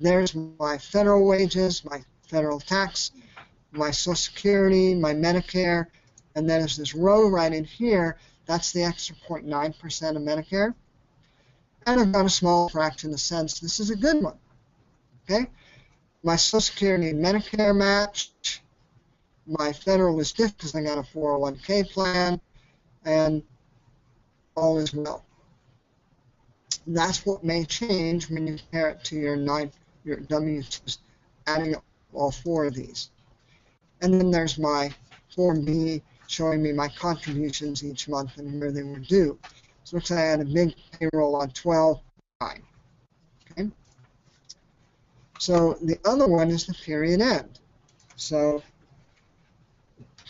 There's my federal wages, my federal tax, my Social Security, my Medicare, and then there's this row right in here, that's the extra 0.9% of Medicare. And I've got a small fraction of cents. This is a good one, okay? My Social Security and Medicare match, my federal is different because I got a 401k plan, and all is well. That's what may change when you compare it to your W-2s, adding up all four of these. And then there's my Form B showing me my contributions each month and where they were due. So let's say I had a big payroll on 12/9. Okay? So the other one is the period end. So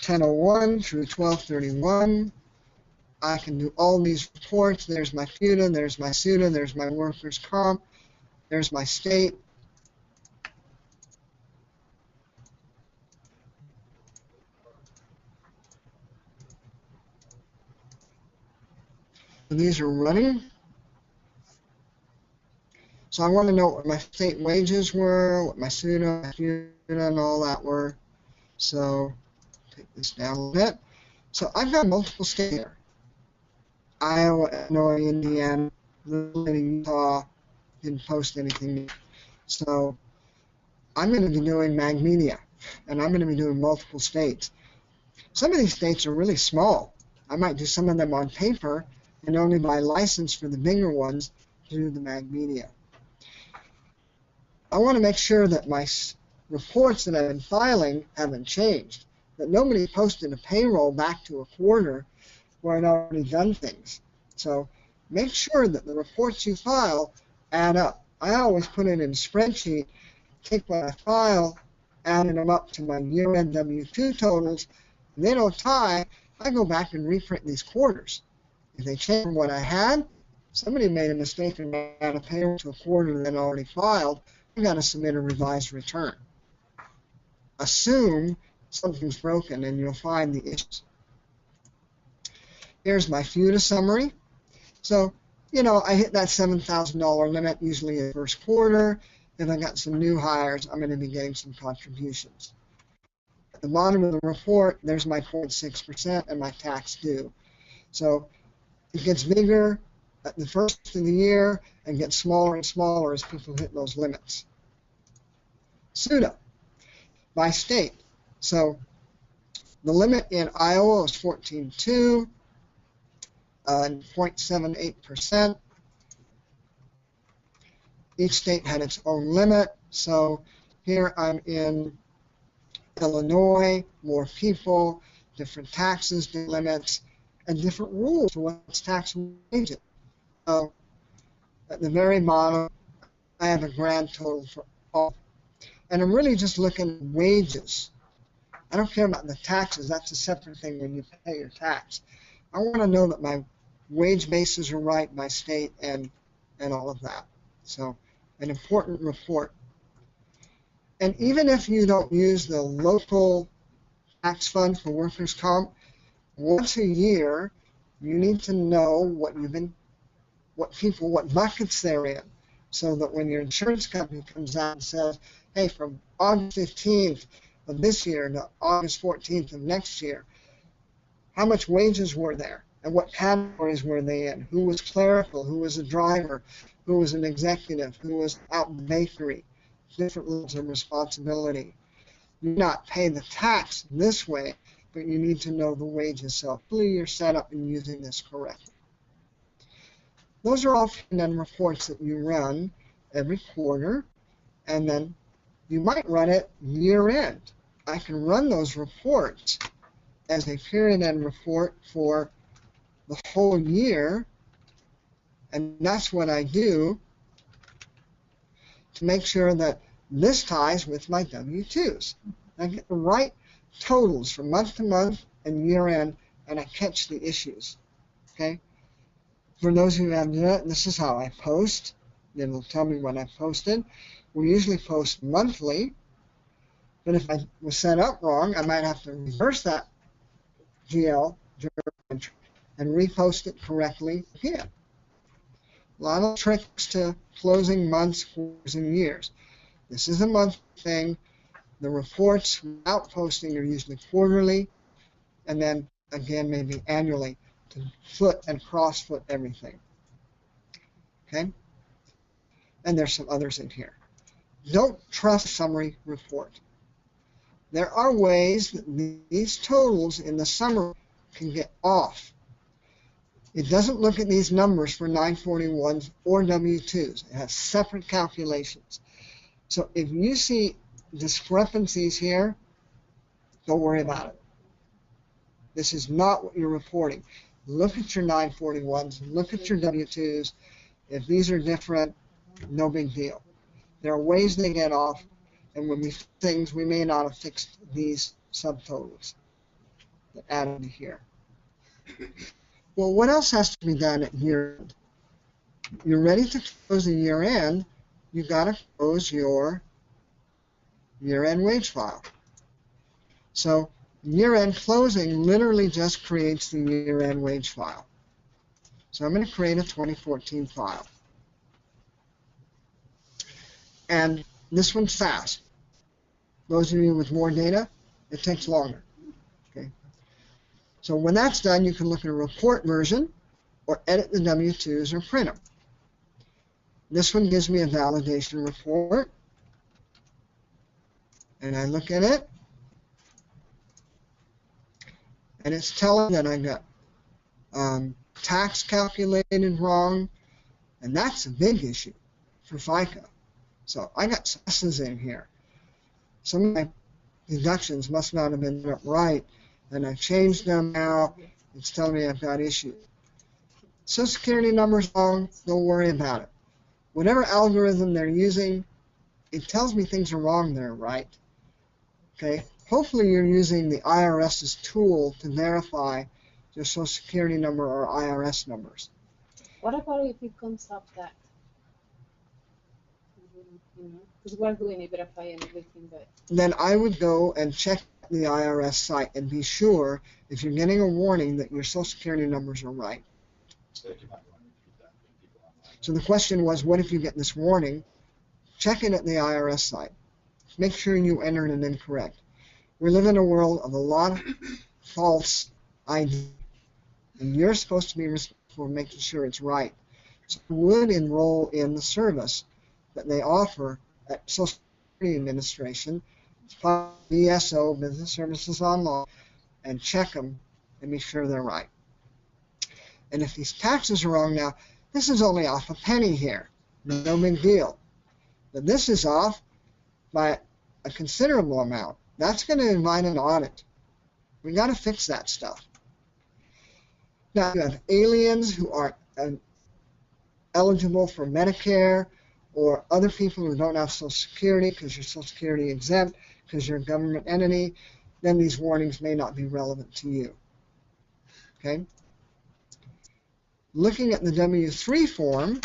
10/01 through 12/31. I can do all these reports. There's my FUTA, there's my SUTA, there's my workers' comp, there's my state. So these are running. So I want to know what my state wages were, what my SUTA, my FUTA, and all that were. So take this down a little bit. So I've got multiple states here. Iowa, Illinois, Indiana, Utah didn't post anything. So I'm going to be doing mag media, and I'm going to be doing multiple states. Some of these states are really small. I might do some of them on paper and only buy license for the bigger ones to do the mag media. I want to make sure that my reports that I've been filing haven't changed, that nobody posted a payroll back to a quarter where I'd already done things. So make sure that the reports you file add up. I always put it in a spreadsheet, take what I file, adding them up to my year-end W-2 totals. If they don't tie, I go back and reprint these quarters. If they change from what I had, somebody made a mistake and add a payroll to a quarter that already filed, I've got to submit a revised return. Assume something's broken and you'll find the issues. Here's my FUTA summary. So, I hit that $7,000 limit usually in the first quarter. If I got some new hires, I'm going to be getting some contributions. At the bottom of the report, there's my 0.6% and my tax due. So it gets bigger at the first of the year and gets smaller and smaller as people hit those limits. SUTA by state. So the limit in Iowa was 14.2 and 0.78%. Each state had its own limit. So here I'm in Illinois, more people, different taxes, different limits, and different rules for what's taxable wages. So at the very bottom, I have a grand total for all. And I'm really just looking at wages. I don't care about the taxes. That's a separate thing when you pay your tax. I want to know that my wage bases are right by state and all of that. So an important report. And even if you don't use the local tax fund for workers' comp, once a year, you need to know what buckets they're in, so that when your insurance company comes out and says, hey, from August 15th of this year to August 14th of next year, how much wages were there? And what categories were they in? Who was clerical? Who was a driver? Who was an executive? Who was out in the bakery? Different levels of responsibility. You not pay the tax this way, but you need to know the wages. So hopefully you're set up in using this correctly. Those are all P&L reports that you run every quarter, and then you might run it year end. I can run those reports as a period end report for the whole year, and that's what I do to make sure that this ties with my W-2s. I get the right totals from month to month and year end, and I catch the issues. Okay? For those of you who haven't done it, this is how I post. It'll tell me what I posted. We usually post monthly, but if I was set up wrong, I might have to reverse that GL entry and repost it correctly again. A lot of tricks to closing months, quarters, and years. This is a monthly thing. The reports without posting are usually quarterly, and then again maybe annually to foot and cross-foot everything. Okay? And there's some others in here. Don't trust summary report. There are ways that these totals in the summary can get off. It doesn't look at these numbers for 941s or W-2s. It has separate calculations. So if you see discrepancies here, don't worry about it. This is not what you're reporting. Look at your 941s, look at your W-2s. If these are different, no big deal. There are ways they get off, and when we fix things, we may not have fixed these subtotals that added to here. Well, what else has to be done at year end? You're ready to close the year end, you've got to close your year end wage file. So year end closing literally just creates the year end wage file. So I'm going to create a 2014 file. And this one's fast. Those of you with more data, it takes longer. Okay. So when that's done, you can look at a report version or edit the W-2s or print them. This one gives me a validation report. And I look at it. And it's telling that I got tax calculated wrong. And that's a big issue for FICA. So I got cesses in here. Some of my deductions must not have been right, and I changed them now. It's telling me I've got issues. Social Security number's wrong, don't worry about it. Whatever algorithm they're using, it tells me things are wrong there, right? Okay. Hopefully you're using the IRS's tool to verify your Social Security number or IRS numbers. What about if it comes up that, because we're doing verify and everything, but then I would go and check the IRS site and be sure if you're getting a warning that your Social Security numbers are right. So the question was, what if you get this warning? Check it at the IRS site. Make sure you entered it incorrect. We live in a world of a lot of false ID, and you're supposed to be responsible for making sure it's right. So I would enroll in the service that they offer at Social Security Administration. It's called BSO, Business Services Online, and check them and be sure they're right. And if these taxes are wrong now, this is only off a penny here. No big deal. But this is off by a considerable amount. That's going to invite an audit. We got to fix that stuff. Now you have aliens who are eligible for Medicare, or other people who don't have Social Security because you're Social Security exempt, because you're a government entity, then these warnings may not be relevant to you. Okay? Looking at the W-3 form,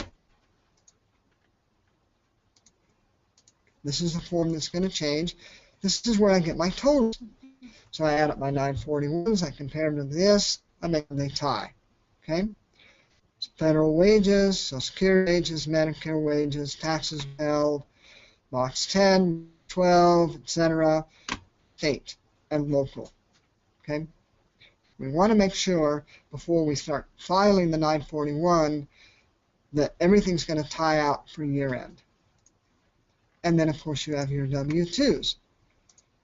this is the form that's going to change. This is where I get my totals. So I add up my 941s, I compare them to this, I make them they tie. Okay? Federal wages, Social Security wages, Medicare wages, taxes held, box 10, 12, etc., state and local. Okay? We want to make sure before we start filing the 941 that everything's going to tie out for year end. And then, of course, you have your W-2s.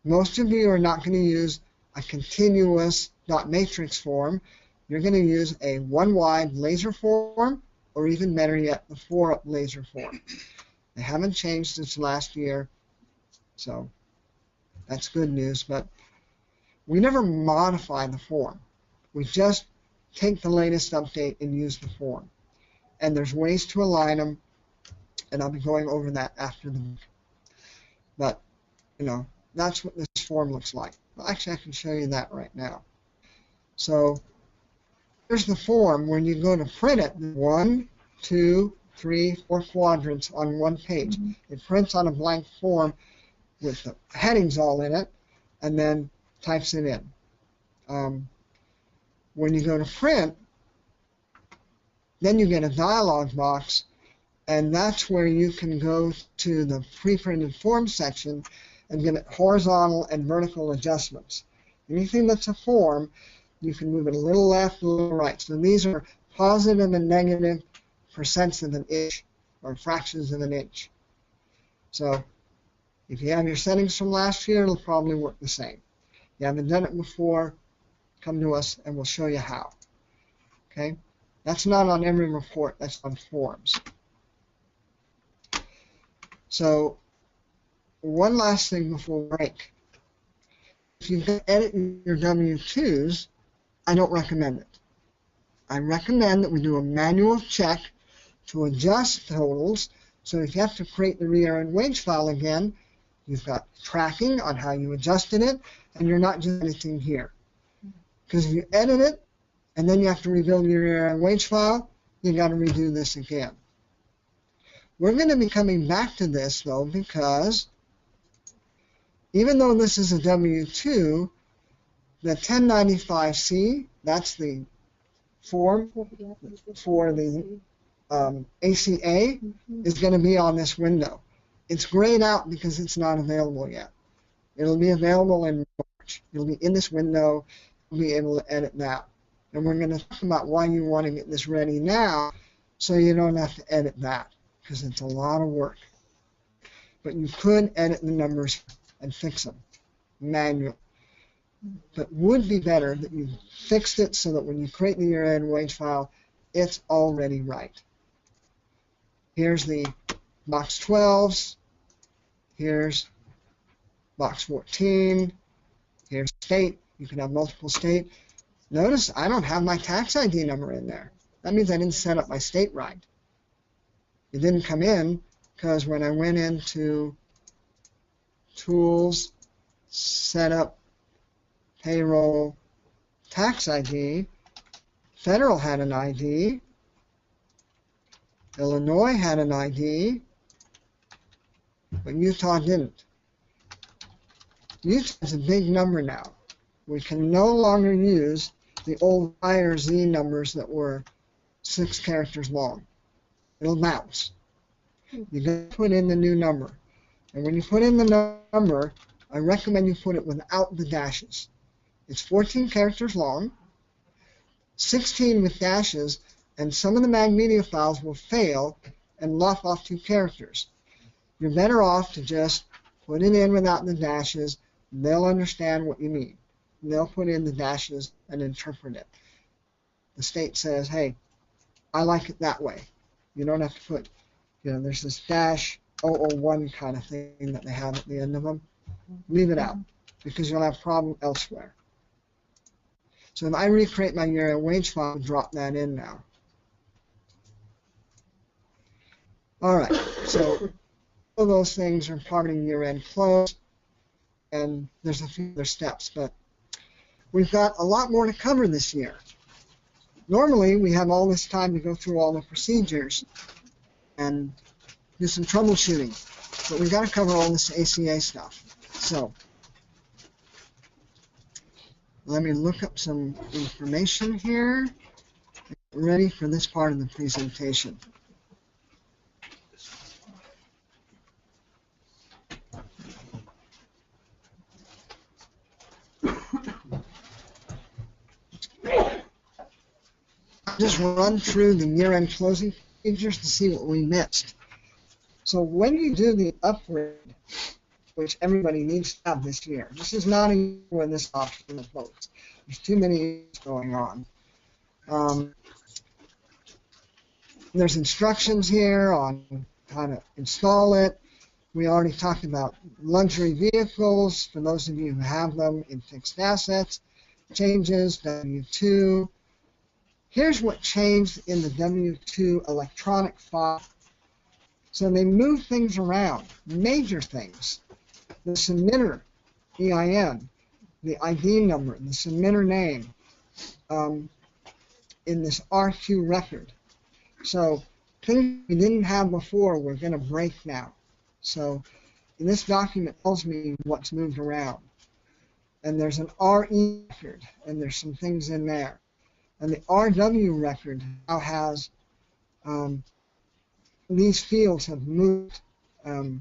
Most of you are not going to use a continuous dot matrix form. You're going to use a one-wide laser form, or even better yet, the four-up laser form. They haven't changed since last year, so that's good news. But we never modify the form. We just take the latest update and use the form. And there's ways to align them, and I'll be going over that after the week. But, you know, that's what this form looks like. Well, actually, I can show you that right now. So here's the form. When you go to print it, 1, 2, 3, 4 quadrants on one page. It prints on a blank form with the headings all in it, and then types it in. When you go to print, then you get a dialog box, and that's where you can go to the pre-printed form section and get horizontal and vertical adjustments. Anything that's a form, you can move it a little left, a little right. So these are positive and negative percents of an inch, or fractions of an inch. So If you have your settings from last year, it'll probably work the same. If you haven't done it before, come to us and we'll show you how. Okay? That's not on every report, that's on forms. So, one last thing before we break. If you can edit your W-2s, I don't recommend it. I recommend that we do a manual check to adjust totals, so if you have to create the re-earned wage file again, you've got tracking on how you adjusted it, and you're not just editing here. Because if you edit it, and then you have to rebuild your re-earned wage file, you got to redo this again. We're going to be coming back to this, though, because even though this is a W-2, the 1095-C, that's the form for the ACA, is going to be on this window. It's grayed out because it's not available yet. It'll be available in March. It'll be in this window. You'll be able to edit that. And we're going to talk about why you want to get this ready now so you don't have to edit that, because it's a lot of work. But you could edit the numbers and fix them manually. But would be better that you fixed it so that when you create the year-end wage file, it's already right. Here's the box 12s. Here's box 14. Here's state. You can have multiple state. Notice I don't have my tax ID number in there. That means I didn't set up my state right. It didn't come in because when I went into Tools, Set Up Payroll, Tax ID, Federal had an ID, Illinois had an ID, but Utah didn't. Utah is a big number now. We can no longer use the old I or Z numbers that were 6 characters long. It'll bounce. You got to put in the new number. And when you put in the number, I recommend you put it without the dashes. It's 14 characters long, 16 with dashes, and some of the Mag Media files will fail and lop off 2 characters. You're better off to just put it in without the dashes. They'll understand what you mean. They'll put in the dashes and interpret it. The state says, hey, I like it that way. You don't have to put, there's this dash 001 kind of thing that they have at the end of them. Leave it out, because you'll have a problem elsewhere. So if I recreate my year-end wage file, drop that in now. All right, so all of those things are part of year-end close, and there's a few other steps, but we've got a lot more to cover this year. Normally, we have all this time to go through all the procedures and do some troubleshooting, but we've got to cover all this ACA stuff. So let me look up some information here. Ready for this part of the presentation. Just run through the year-end closing procedures to see what we missed. So when you do the upgrade, which everybody needs to have this year, this is not a year when this option is closed. There's too many years going on. There's instructions here on how to install it. We already talked about luxury vehicles, for those of you who have them in fixed assets, changes, W-2. Here's what changed in the W-2 electronic file. So they moved things around, major things. The submitter EIN, the ID number, the submitter name in this RQ record. So things we didn't have before we're going to break now. So this document tells me what's moved around. And there's an RE record, and there's some things in there. And the RW record now has these fields have moved. And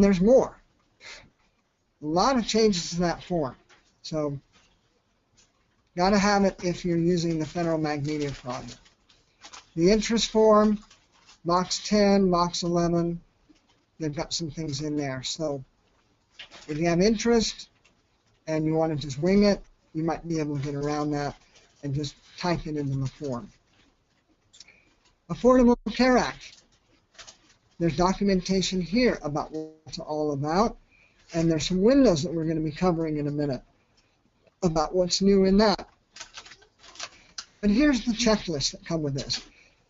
there's more. A lot of changes to that form. So got to have it if you're using the Federal Mag Media project. The interest form, box 10, box 11, they've got some things in there. So if you have interest and you want to just wing it, you might be able to get around that and just type it into the form. Affordable Care Act. There's documentation here about what it's all about, and there's some windows that we're going to be covering in a minute about what's new in that. But here's the checklists that come with this.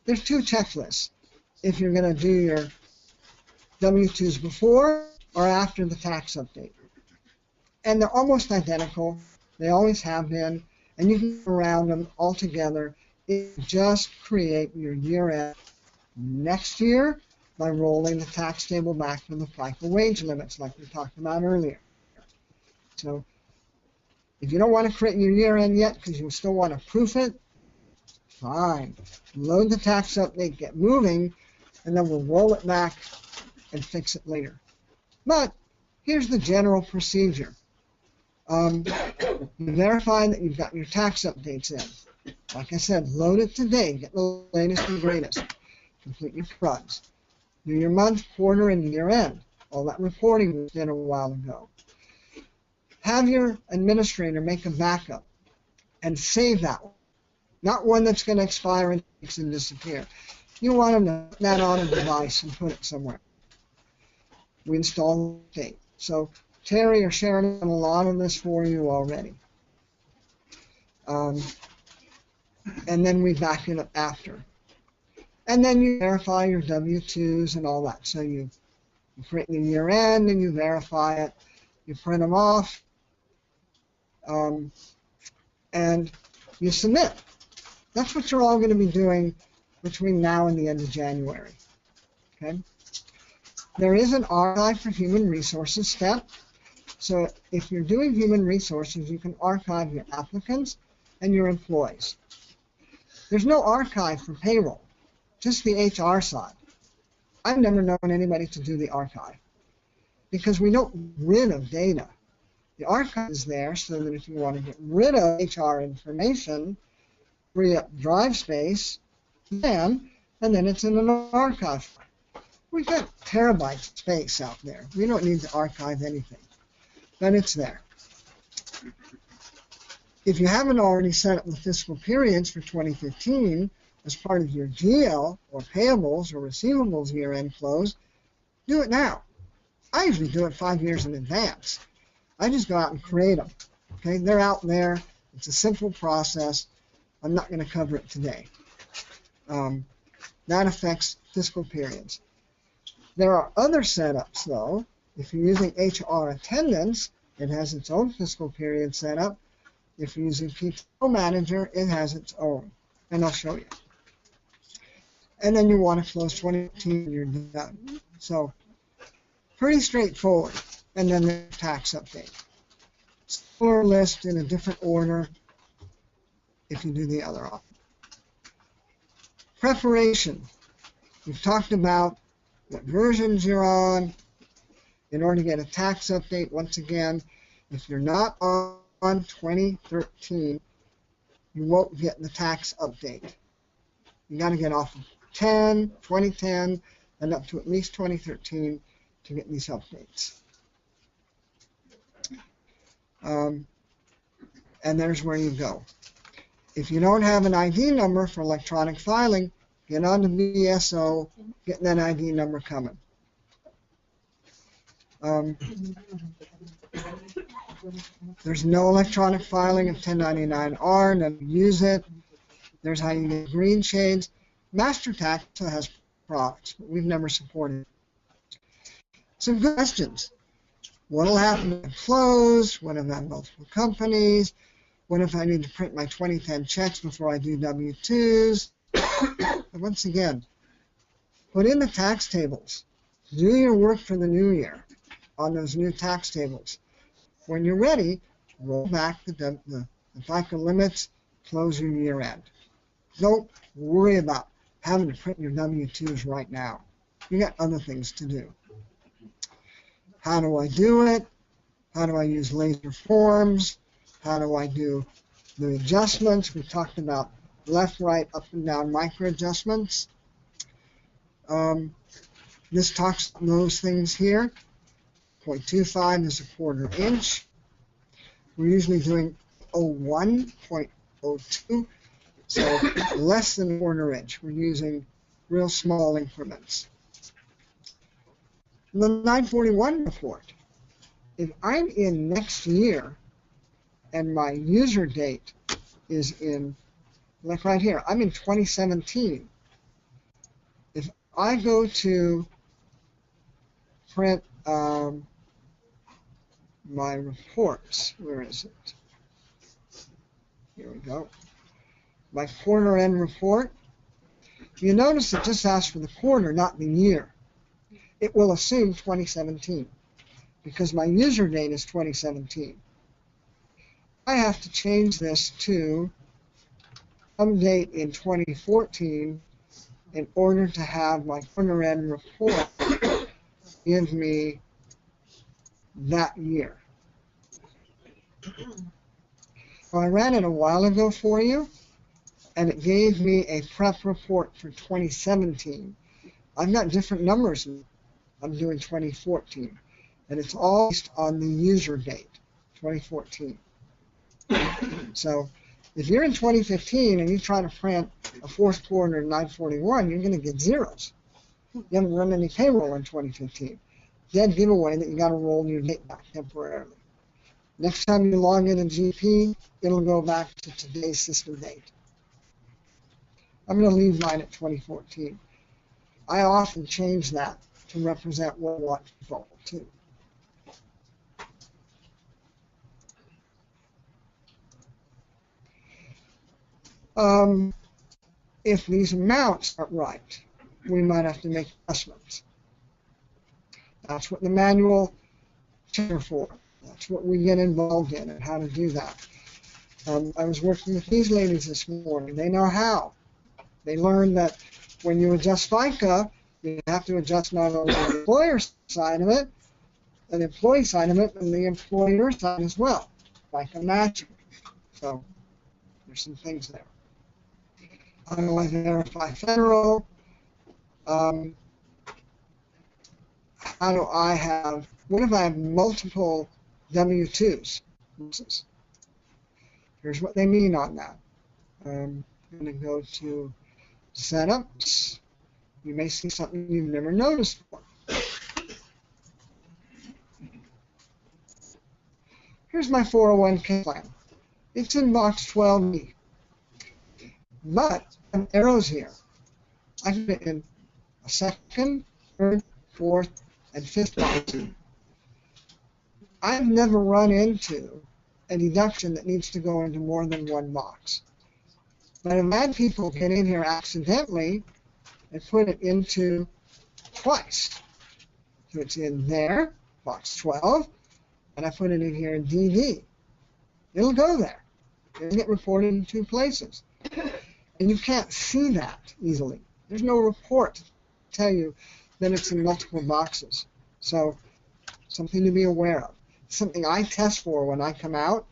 There's two checklists if you're going to do your W-2s before or after the tax update. And they're almost identical. They always have been. And you can go around them all together. Just create your year-end next year by rolling the tax table back to the FICA wage limits like we talked about earlier. So if you don't want to create your year-end yet because you still want to proof it, fine. Load the tax update, get moving, and then we'll roll it back and fix it later. But here's the general procedure. You verify that you've got your tax updates in. Like I said, load it today. Get the latest and greatest. Complete your runs. Do your month, quarter, and year end. All that reporting was done a while ago. Have your administrator make a backup and save that one. Not one that's going to expire and disappear. You want them to put that on a device and put it somewhere. We install the date. So Terry or Sharon have done a lot of this for you already. And then we back it up after. And then you verify your W-2s and all that. So you create the year end and you verify it. You print them off. And you submit. That's what you're all going to be doing between now and the end of January. Okay? There is an archive for human resources step. So if you're doing human resources, you can archive your applicants and your employees. There's no archive for payroll, just the HR side. I've never known anybody to do the archive because we don't get rid of data. The archive is there so that if you want to get rid of HR information, free up drive space, and then it's in an archive. We've got terabytes of space out there. We don't need to archive anything, but it's there. If you haven't already set up the fiscal periods for 2015 as part of your GL or payables or receivables year-end close, do it now. I usually do it 5 years in advance. I just go out and create them. Okay, they're out there. It's a simple process. I'm not going to cover it today. That affects fiscal periods. There are other setups, though. If you're using HR attendance, it has its own fiscal period setup. If you're using PTO Manager, it has its own. And I'll show you. And then you want to close 2015 and you're done. So, pretty straightforward. And then the tax update. Similar list in a different order if you do the other option. Preparation. We've talked about what versions you're on in order to get a tax update. Once again, if you're not on 2013, you won't get the tax update. You got to get off of 2010, and up to at least 2013 to get these updates. And there's where you go. If you don't have an ID number for electronic filing, get on to BSO, get that ID number coming. There's no electronic filing of 1099-R, never use it. There's how you get green shades. MasterTax has products, but we've never supported it. Some good questions. What will happen if I close? What if I have multiple companies? What if I need to print my 2010 checks before I do W-2s? Once again, put in the tax tables. Do your work for the new year on those new tax tables. When you're ready, roll back the FICA limits, close your year end. Don't worry about having to print your W-2s right now. You got other things to do. How do I do it? How do I use laser forms? How do I do the adjustments? We talked about left, right, up and down micro adjustments. This talks those things here. 0.25 is a quarter inch. We're usually doing 0.01, 0.02, so less than a quarter inch. We're using real small increments. The 941 report. If I'm in next year and my user date is in, like right here, I'm in 2017. If I go to print my reports, where is it? Here we go. My quarter end report. You notice it just asks for the quarter, not the year. It will assume 2017 because my user date is 2017. I have to change this to some date in 2014 in order to have my quarter end report give me that year. So I ran it a while ago for you, and it gave me a prep report for 2017. I've got different numbers. I'm doing 2014, and it's all based on the user date, 2014. So if you're in 2015 and you try to print a fourth quarter in 941, you're going to get zeros. You haven't run any payroll in 2015. Dead giveaway that you got to roll your date back temporarily. Next time you log in GP, it'll go back to today's system date. I'm going to leave mine at 2014. I often change that to represent what I want to fall to. If these amounts aren't right, we might have to make adjustments. That's what the manual checker for. That's what we get involved in and how to do that. I was working with these ladies this morning. They know how. They learned that when you adjust FICA, you have to adjust not only the employer side of it, the employee side of it, and the employer side as well. FICA matching. So there's some things there. How do I verify federal? How do I have, what if I have multiple W-2s? Here's what they mean on that. I'm going to go to setups. You may see something you've never noticed before. Here's my 401k plan. It's in box 12B. But I have arrows here. I can put in a second, third, fourth, and fifth box. I've never run into a deduction that needs to go into more than one box. But I've had people get in here accidentally and put it into twice. So it's in there, box 12, and I put it in here in DD. It'll go there. It'll get reported in two places. And you can't see that easily. There's no report to tell you that it's in multiple boxes. So something to be aware of. Something I test for when I come out.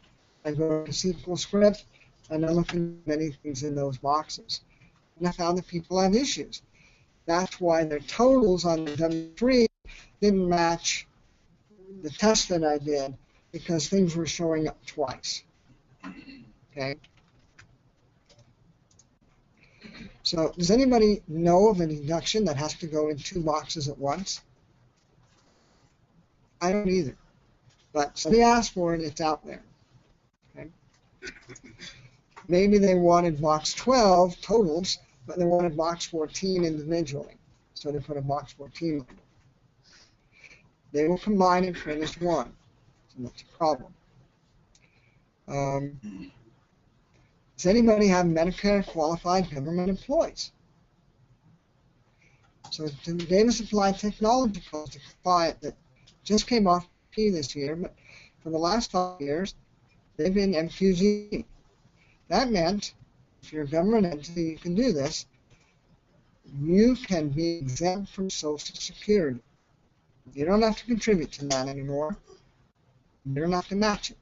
I go to SQL script and I look at many things in those boxes. And I found that people have issues. That's why their totals on the W3 didn't match the test that I did because things were showing up twice. Okay? So does anybody know of a deduction that has to go in two boxes at once? I don't either. But somebody asked for it, it's out there. Okay? Maybe they wanted box 12 totals, but they wanted box 14 individually. So they put a box 14 label. They will combine and print as one. So that's a problem. Does anybody have Medicare qualified government employees? So the data supply technology cost that just came off P this year, but for the last 5 years, they've been MQG. That meant, if you're a government entity, you can do this. You can be exempt from Social Security. You don't have to contribute to that anymore. You don't have to match it.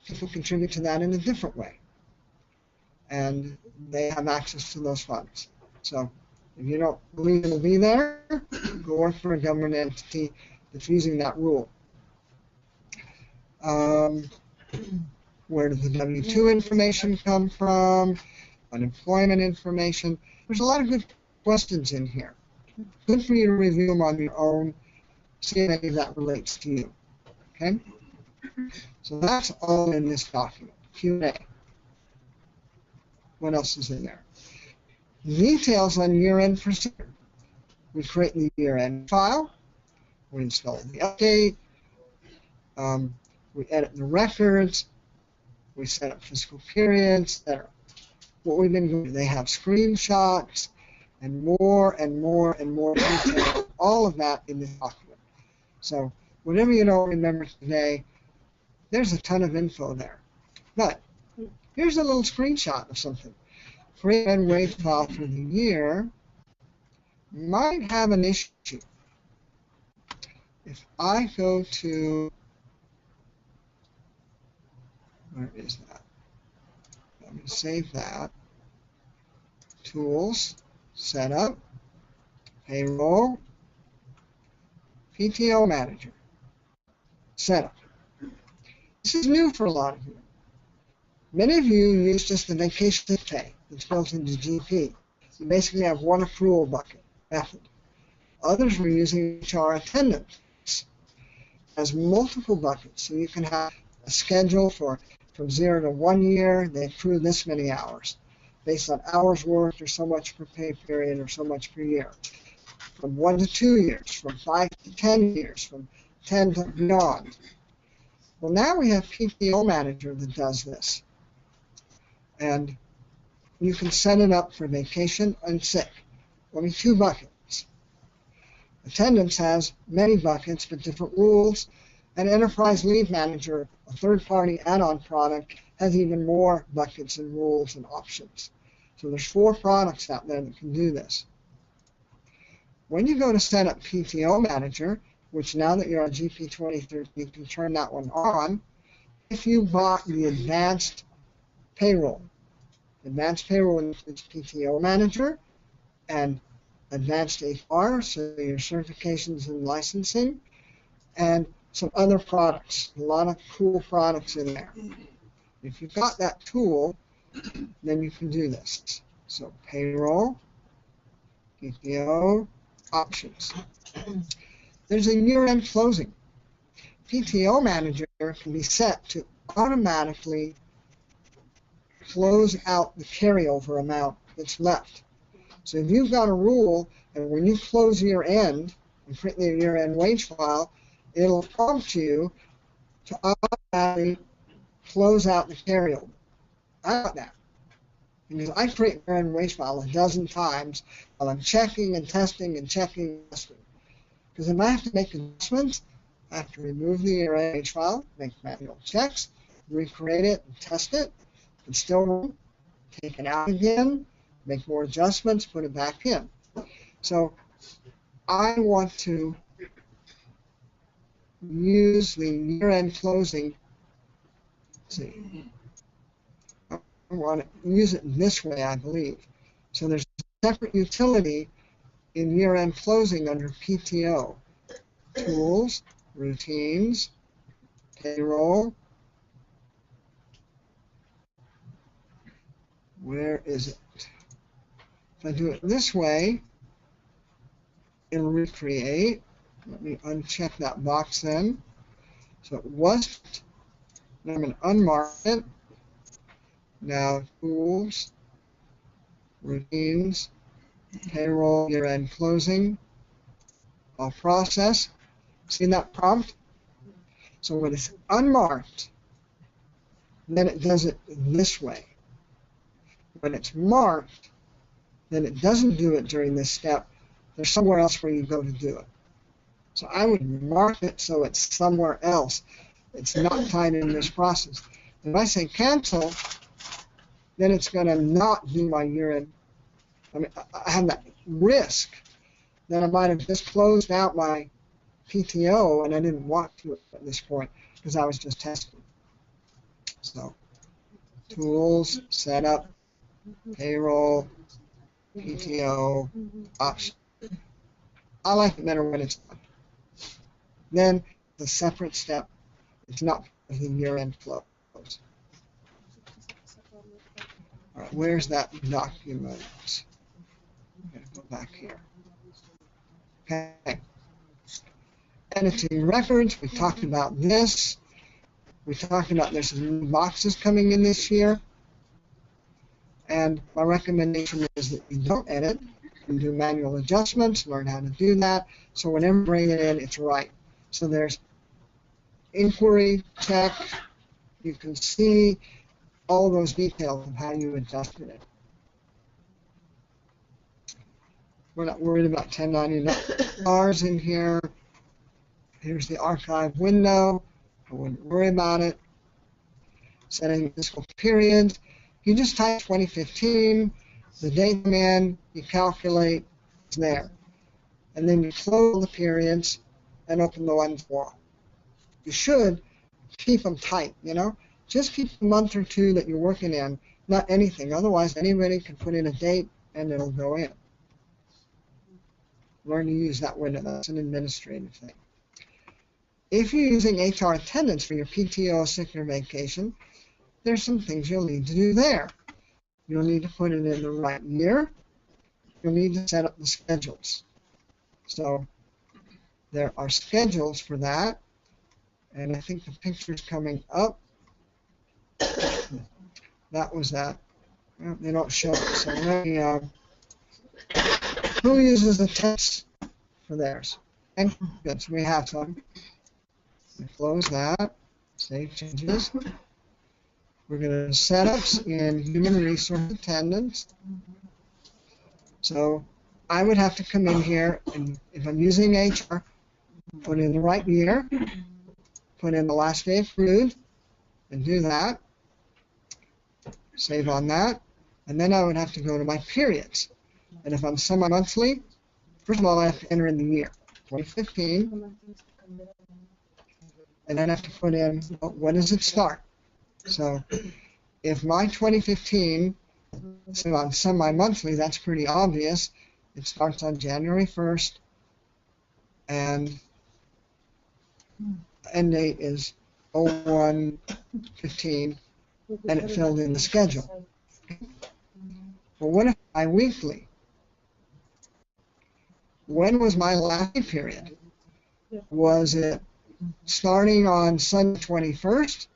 People contribute to that in a different way. And they have access to those funds. So If you don't believe it'll be there, go work for a government entity that's using that rule. Where does the W-2 information come from? Unemployment information. There's a lot of good questions in here. Good for you to review them on your own, see if any of that relates to you. Okay? So that's all in this document. Q&A. What else is in there? Details on year-end procedure. We create the year-end file. We install the update. We edit the records. We set up fiscal periods, etc. What we've been doing, they have screenshots and more and more and more detail. All of that in this document. So whatever you don't remember today, there's a ton of info there. But here's a little screenshot of something. Create and wage file for the year might have an issue. If I go to, where is that? Let me save that. Tools, Setup, Payroll, PTO Manager, Setup. This is new for a lot of you. Many of you use just the vacation pay that's built into GP. You basically have one accrual bucket method. Others were using HR attendance as multiple buckets, so you can have a schedule for from 0 to 1 year. They accrue this many hours based on hours worked or so much per pay period or so much per year. From 1 to 2 years, from 5 to 10 years, from 10 to beyond. Well, now we have PTO Manager that does this. And you can set it up for vacation and sick. Only 2 buckets. Attendance has many buckets but different rules. And Enterprise Leave Manager, a third-party add-on product, has even more buckets and rules and options. So there's 4 products out there that can do this. When you go to set up PTO Manager, which now that you're on GP 2013, you can turn that one on. If you bought the Advanced Payroll includes PTO Manager and Advanced HR, so your certifications and licensing, and some other products, a lot of cool products in there. If you've got that tool, then you can do this. So Payroll, PTO, Options. There's a year-end closing. PTO Manager can be set to automatically close out the carryover amount that's left. So if you've got a rule, and when you close year-end and print the year-end wage file, it'll prompt you to automatically close out the carryover. I got that. Because I create year-end wage file a dozen times while I'm checking and testing and checking and testing. Because if I have to make adjustments, I have to remove the year-end wage file, make manual checks, recreate it and test it. If it's still wrong, take it out again, make more adjustments, put it back in. So I want to use the year-end closing. Let's see. I want to use it this way, I believe. So there's a separate utility in year-end closing under PTO. Tools, routines, payroll. Where is it? If I do it this way, it'll recreate. Let me uncheck that box then. So it was, and I'm going to unmark it. Now, tools, routines, payroll, year-end closing, all process. See that prompt? So when it's unmarked, then it does it this way. When it's marked, then it doesn't do it during this step. There's somewhere else where you go to do it. So I would mark it so it's somewhere else. It's not tied in this process. If I say cancel, then it's going to not do my year-end. I mean, I have that risk that I might have just closed out my PTO and I didn't want to at this point because I was just testing. So, tools, setup, payroll, PTO option. I like it better when it's on. Then the separate step. It's not the year-end close. All right, where's that document? I'm going to go back here. Okay. Editing records, we talked about this. We talked about there's some new boxes coming in this year. And my recommendation is that you don't edit. You do manual adjustments, learn how to do that. So whenever you bring it in, it's right. So there's inquiry, check. You can see all those details of how you adjusted it. We're not worried about 1099Rs in here. Here's the archive window. I wouldn't worry about it. Setting fiscal periods. You just type 2015, the date in, you calculate, it's there. And then you close the periods and open the ones for. You should keep them tight, you know? Just keep a month or two that you're working in, not anything. Otherwise, anybody can put in a date and it'll go in. Learn to use that window. That's an administrative thing. If you're using HR attendance for your PTO, sick, or vacation, there's some things you'll need to do there. You'll need to put it in the right year. You'll need to set up the schedules. So there are schedules for that. And I think the picture's coming up. That was that. Well, they don't show it. So let me, who uses the text for theirs? And good, so we have some. We close that. Save changes. We're going to setups in human resource attendance. So I would have to come in here, and if I'm using HR, put in the right year, put in the last day accrued, and do that. Save on that. And then I would have to go to my periods. And if I'm semi-monthly, first of all, I have to enter in the year, 2015. And then I have to put in, when does it start? So if my 2015, so on semi-monthly, that's pretty obvious. It starts on January 1st, and end date is 01/15, and it filled in the schedule. Well, what if bi-weekly? When was my last pay period? Was it starting on Sunday 21st?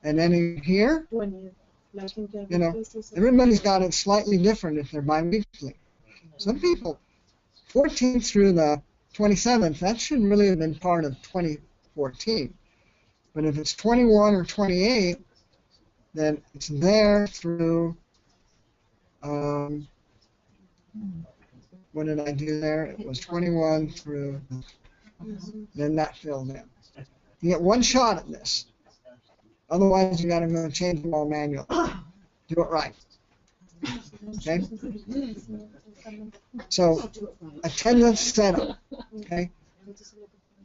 And then in here, you know, everybody's got it slightly different if they're bi-weekly. Some people, 14th through the 27th, that should really have been part of 2014. But if it's 21 or 28, then it's there through, what did I do there? It was 21 through, then that filled in. You get one shot at this. Otherwise, you got to go change them all manually. Do it right. Okay? So, attendance setup. Okay?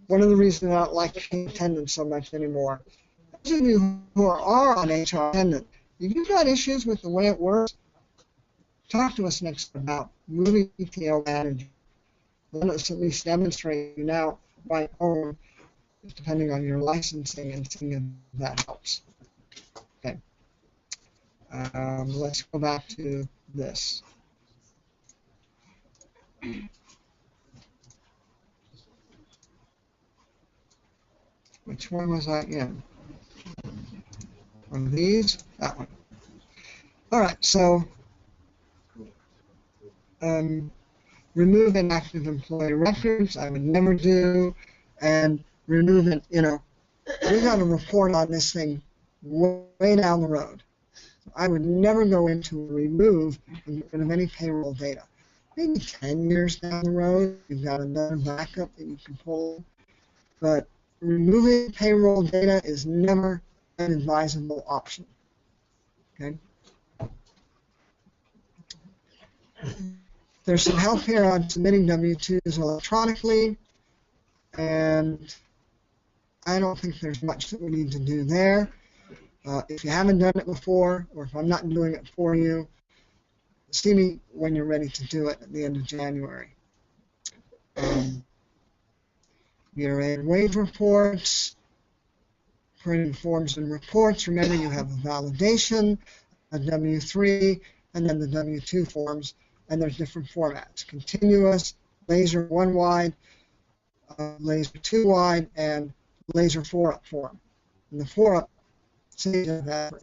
One of the reasons I don't like attendance so much anymore. Those of you who are on HR attendant, if you've got issues with the way it works, talk to us next about moving PTO manager. Let us at least demonstrate you now by own, depending on your licensing, and see if that helps. Okay. Let's go back to this. Which one was I in? One of these? That one. All right, so remove inactive employee records, I would never do, and remove it, you know, we got to report on this thing way down the road. I would never go into remove and get rid of any payroll data. Maybe 10 years down the road, you've got another backup that you can pull, but removing payroll data is never an advisable option. Okay? There's some help here on submitting W-2s electronically, and I don't think there's much that we need to do there. If you haven't done it before, or if I'm not doing it for you, see me when you're ready to do it at the end of January. Year-end wage reports, printing forms and reports. Remember, you have a validation, a W-3, and then the W-2 forms, and there's different formats: continuous, laser 1-wide, laser 2-wide, and laser 4-up form. And the 4-up saves you that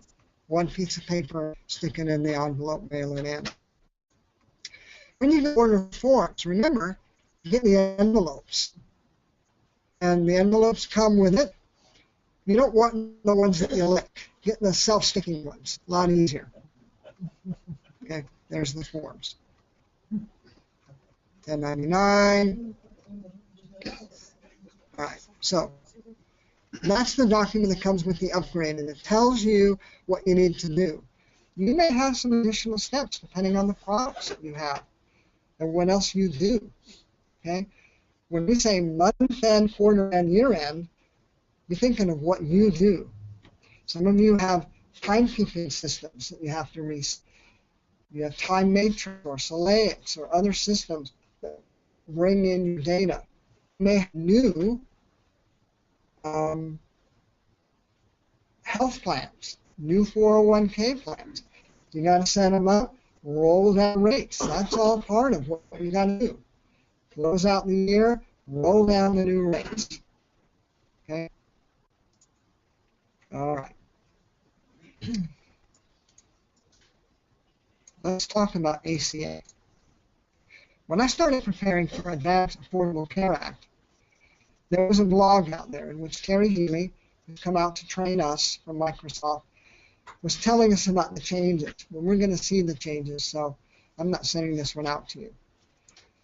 one piece of paper, stick it in the envelope, mail it in. When you order forms, remember, you get the envelopes. And the envelopes come with it. You don't want the ones that you lick. Get the self-sticking ones. A lot easier. Okay, there's the forms. 1099. All right, so that's the document that comes with the upgrade, and it tells you what you need to do. You may have some additional steps depending on the products that you have and what else you do. Okay? When we say month-end, quarter-end, year-end, you're thinking of what you do. Some of you have timekeeping systems that you have to reset. You have Time Matrix or Solaix or other systems that bring in your data. You may have new health plans, new 401k plans. You got to set them up, roll down rates. That's all part of what you got to do. Close out the year, roll down the new rates. Okay? All right. Let's talk about ACA. When I started preparing for Advanced Affordable Care Act, there was a blog out there in which Terry Healy, who's come out to train us from Microsoft, was telling us about the changes. Well, we're going to see the changes, so I'm not sending this one out to you.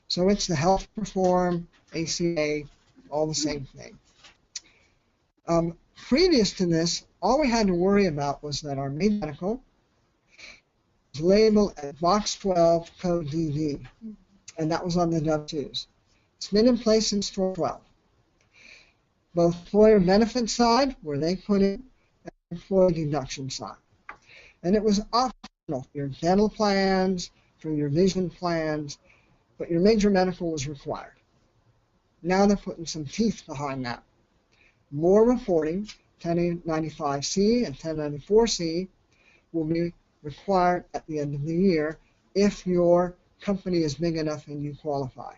So it's the health reform, ACA, all the same thing. Previous to this, all we had to worry about was that our main medical was labeled at Box 12 Code DD, and that was on the W-2s. It's been in place since 2012. Both employer benefit side, where they put in, and employee deduction side. And it was optional for your dental plans, for your vision plans, but your major medical was required. Now they're putting some teeth behind that. More reporting, 1095C and 1094C, will be required at the end of the year if your company is big enough and you qualify.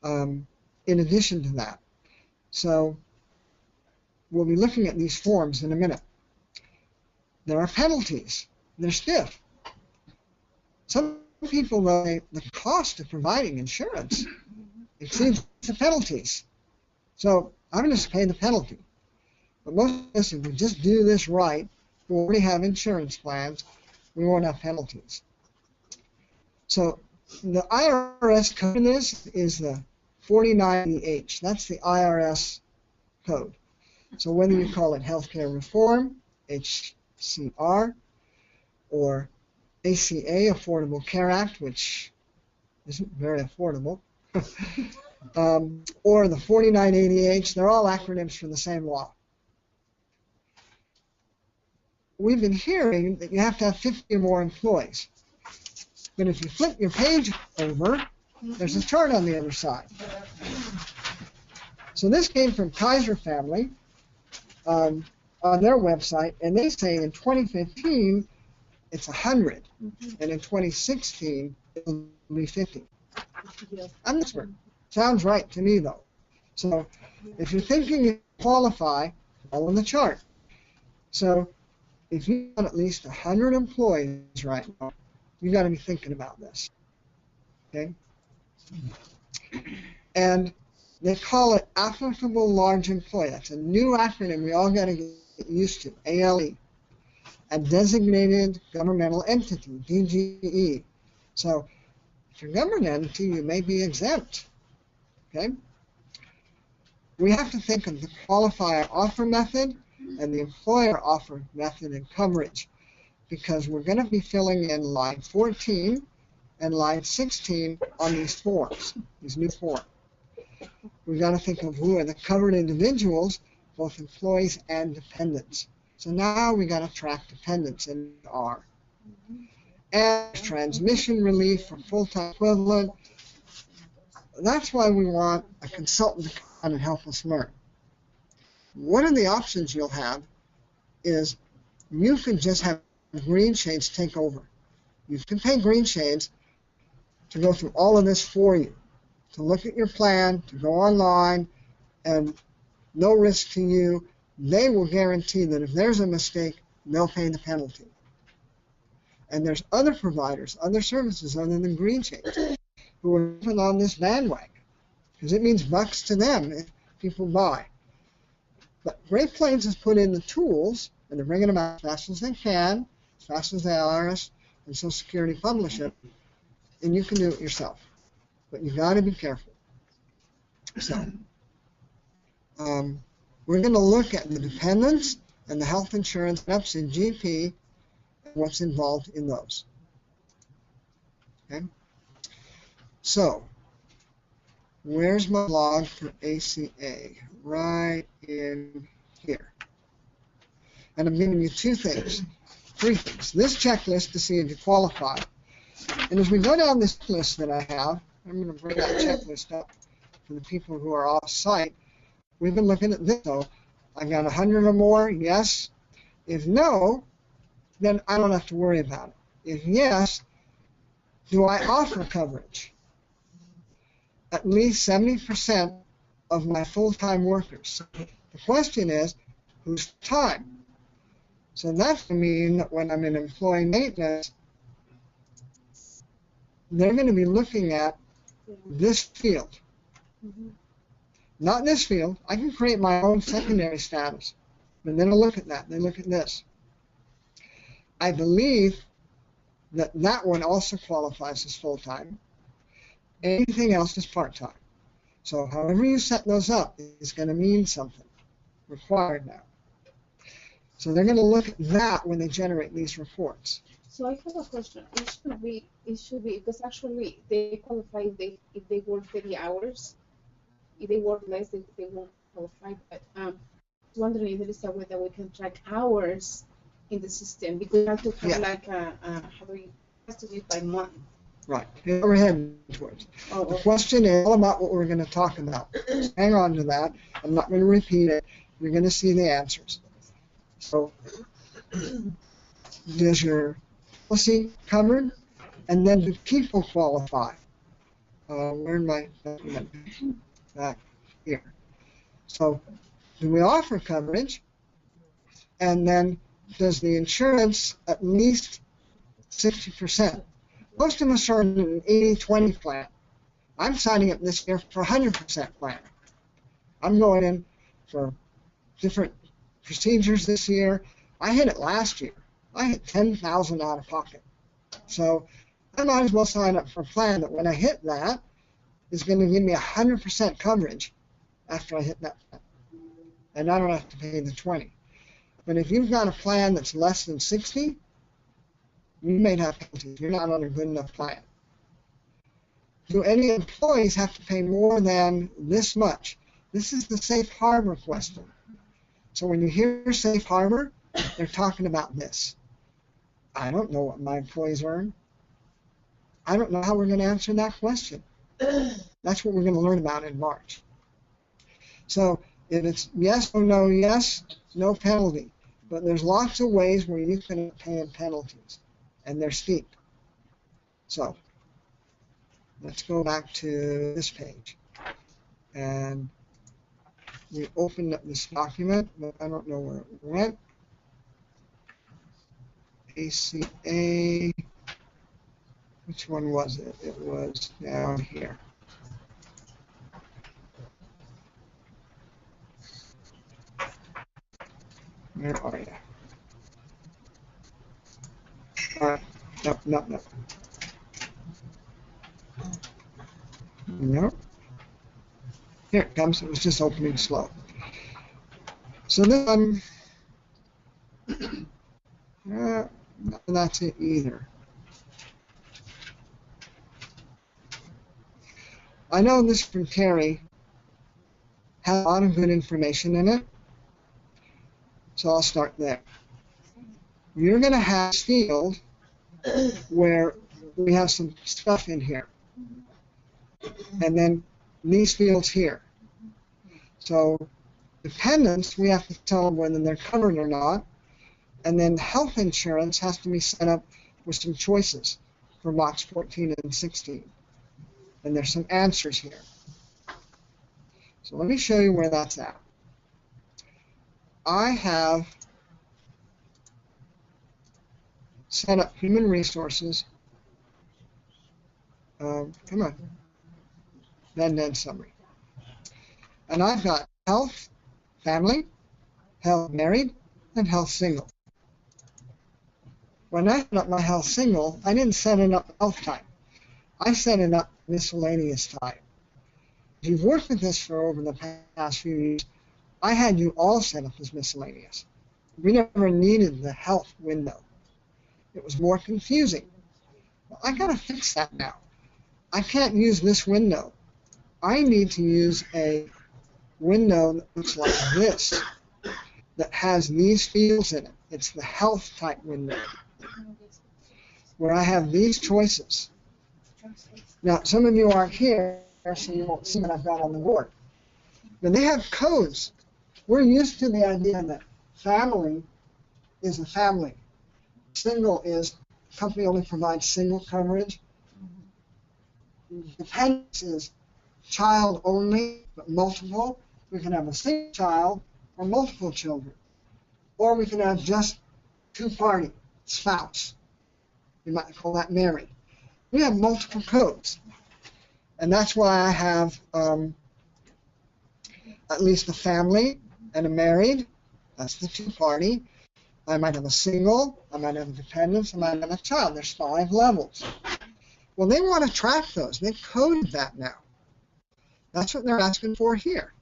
In addition to that, so we'll be looking at these forms in a minute. There are penalties. They're stiff. Some people know the cost of providing insurance exceeds the penalties. So I'm going to pay the penalty. But most of us, if we just do this right, we already have insurance plans, we won't have penalties. So the IRS code in this is the 4090H. That's the IRS code. So whether you call it healthcare reform, HCR, or ACA, Affordable Care Act, which isn't very affordable, or the 4980H, they're all acronyms for the same law. We've been hearing that you have to have 50 or more employees. But if you flip your page over, there's a chart on the other side. So this came from Kaiser Family on their website, and they say in 2015 it's 100, and in 2016 it'll be 50. I'm an expert. Sounds right to me, though. So if you're thinking you qualify, follow the chart. So if you have at least 100 employees right now, you got to be thinking about this. Okay? And they call it applicable large employee. That's a new acronym we all got to get used to, ALE. A designated governmental entity, DGE. So if you're a government entity, you may be exempt. Okay? We have to think of the qualifier offer method and the employer offer method and coverage, because we're going to be filling in line 14 and line 16 on these forms, these new forms. We've got to think of who are the covered individuals, both employees and dependents. So now we got to track dependents in R. and transmission relief for full-time equivalent. That's why we want a consultant to come on and help us learn. One of the options you'll have is you can just have Green Shades take over. You can pay Green Shades to go through all of this for you, to look at your plan, to go online, and no risk to you. They will guarantee that if there's a mistake, they'll pay the penalty. And there's other providers, other services other than Green Shades who are jumping on this bandwagon, because it means bucks to them if people buy. But Great Plains has put in the tools, and they're bringing them out as fast as they can, as fast as the IRS and Social Security publish it, and you can do it yourself. But you've got to be careful. So, we're going to look at the dependents and the health insurance reps in GP and what's involved in those. Okay? So, where's my log for ACA? Right in here. And I'm giving you three things. This checklist to see if you qualify. And as we go down this list that I have, I'm going to bring that checklist up for the people who are off-site. We've been looking at this. So I got 100 or more, yes. If no, then I don't have to worry about it. If yes, do I offer coverage? At least 70% of my full-time workers. The question is, whose time? So that's going to mean that when I'm in employee maintenance, they're going to be looking at this field. Not this field. I can create my own secondary status. But they don't look at that. They look at this. I believe that that one also qualifies as full-time. Anything else is part-time. So however you set those up is going to mean something. Required now. So they're going to look at that when they generate these reports. So I have a question. It should be because actually they qualify if they work 30 hours. If they work less, they won't qualify. But wondering if there is a way that we can track hours in the system, because we have to have like how do we has to be by month. Right. Here we're heading towards. The question is all about what we're going to talk about. Hang on to that. I'm not going to repeat it. You're going to see the answers. So there's your policy covered, and then do people qualify? Where's my document? Back here. So do we offer coverage? And then does the insurance at least 60%? Most of us are in an 80-20 plan. I'm signing up this year for 100% plan. I'm going in for different procedures this year. I hit it last year. I hit $10,000 out of pocket. So I might as well sign up for a plan that when I hit that is going to give me 100% coverage after I hit that plan. And I don't have to pay the 20. But if you've got a plan that's less than 60, you may have penalties. You're not on a good enough plan. Do any employees have to pay more than this much? This is the safe harbor question. So when you hear safe harbor, they're talking about this. I don't know what my employees earn. I don't know how we're going to answer that question. That's what we're going to learn about in March. So if it's yes or no yes, no penalty. But there's lots of ways where you can pay penalties, and they're steep. So let's go back to this page. And we opened up this document, but I don't know where it went. ACA, which one was it? It was down here. Where are you? No. No. Here it comes. It was just opening slow. So then, that's it either. I know this from Terry has a lot of good information in it, so I'll start there. You're going to have a field where we have some stuff in here. And then these fields here. So dependents, we have to tell them whether they're covered or not. And then health insurance has to be set up with some choices for blocks 14 and 16. And there's some answers here. So let me show you where that's at. I have set up human resources. Come on. Then summary. And I've got health, family, health married, and health single. When I set up my health single, I didn't set it up health type. I set it up miscellaneous type. If you've worked with this for over the past few years, I had you all set up as miscellaneous. We never needed the health window. It was more confusing. Well, I gotta fix that now. I can't use this window. I need to use a window that looks like this, that has these fields in it. It's the health type window, where I have these choices. Now, some of you aren't here, so you won't see what I've got on the board. But they have codes. We're used to the idea that family is a family. Single is company only provides single coverage. Dependence is child only, but multiple. We can have a single child or multiple children. Or we can have just two-party, spouse. You might call that married. We have multiple codes. And that's why I have at least a family and a married. That's the two-party. I might have a single. I might have a dependent. I might have a child. There's 5 levels. Well, they want to track those. They've coded that now. That's what they're asking for here.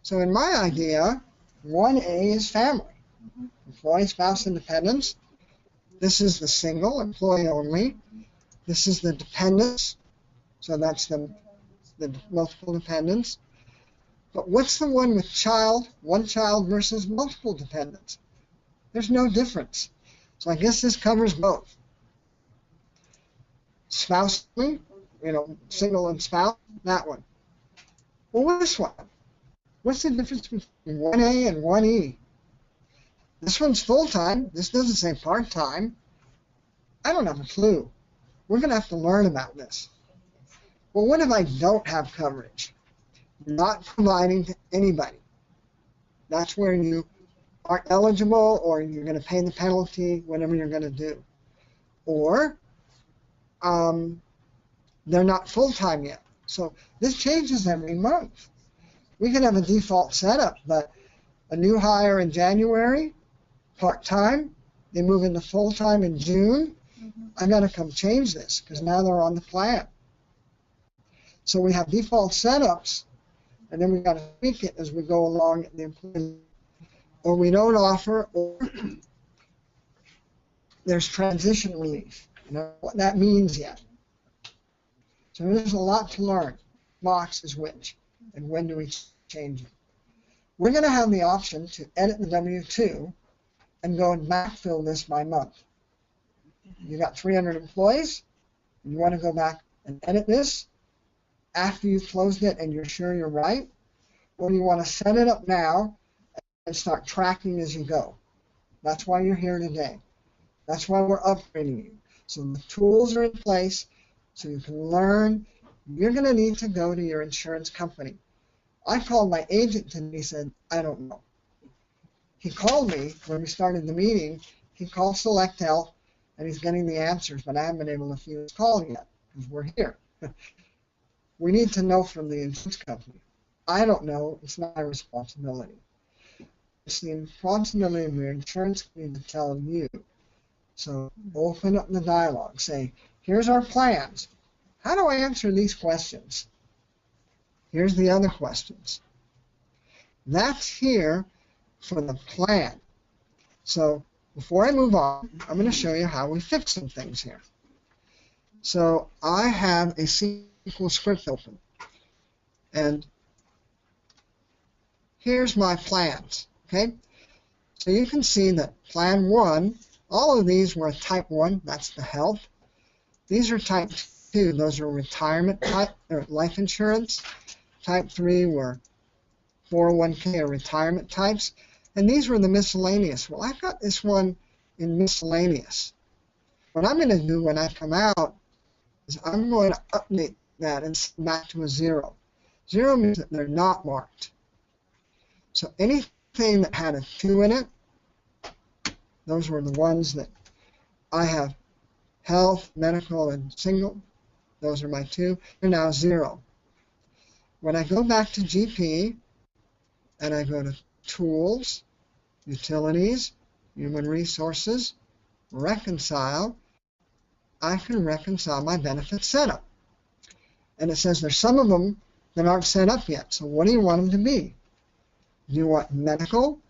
So in my idea, 1A is family. Employee, spouse, and dependents. This is the single, employee only. This is the dependents. So that's the multiple dependents. But what's the one with child, one child versus multiple dependents? There's no difference. So I guess this covers both. Spouse, single and spouse, that one. Well, this one. What's the difference between 1A and 1E? This one's full-time. This doesn't say part-time. I don't have a clue. We're going to have to learn about this. Well, what if I don't have coverage? Not providing to anybody. That's where you aren't eligible, or you're going to pay the penalty, whatever you're going to do. Or they're not full-time yet. So this changes every month. We can have a default setup, but a new hire in January, part-time, they move into full-time in June. I got to come change this because now they're on the plan. So we have default setups, and then we got to tweak it as we go along at the employee. Or we don't offer, or there's transition relief. You know what that means yet. So there's a lot to learn. Box is which, and when do we change it? We're going to have the option to edit the W-2 and go and backfill this by month. You got 300 employees, and you want to go back and edit this after you've closed it and you're sure you're right, or you want to set it up now and start tracking as you go. That's why you're here today. That's why we're upgrading you. So the tools are in place so you can learn. You're going to need to go to your insurance company. I called my agent and he said, I don't know. He called me when we started the meeting. He called Select Health and he's getting the answers, but I haven't been able to feel his call yet because we're here. We need to know from the insurance company. I don't know. It's not my responsibility. It's the responsibility of your insurance company to tell you. So open up the dialogue. Say, here's our plans. How do I answer these questions? Here's the other questions. That's here for the plan. So before I move on, I'm going to show you how we fix some things here. So I have a SQL script open. And here's my plans. Okay? So you can see that plan 1 All of these were type 1, that's the health. These are type 2, those are retirement type, or life insurance. Type 3 were 401k or retirement types. And these were the miscellaneous. Well, I've got this one in miscellaneous. What I'm going to do when I come out is I'm going to update that and set back to a 0. 0 means that they're not marked. So anything that had a 2 in it, those were the ones that I have health, medical, and single. Those are my 2. They're now 0. When I go back to GP and I go to Tools, Utilities, Human Resources, Reconcile, I can reconcile my benefit setup. And it says there's some of them that aren't set up yet. So what do you want them to be? Do you want medical,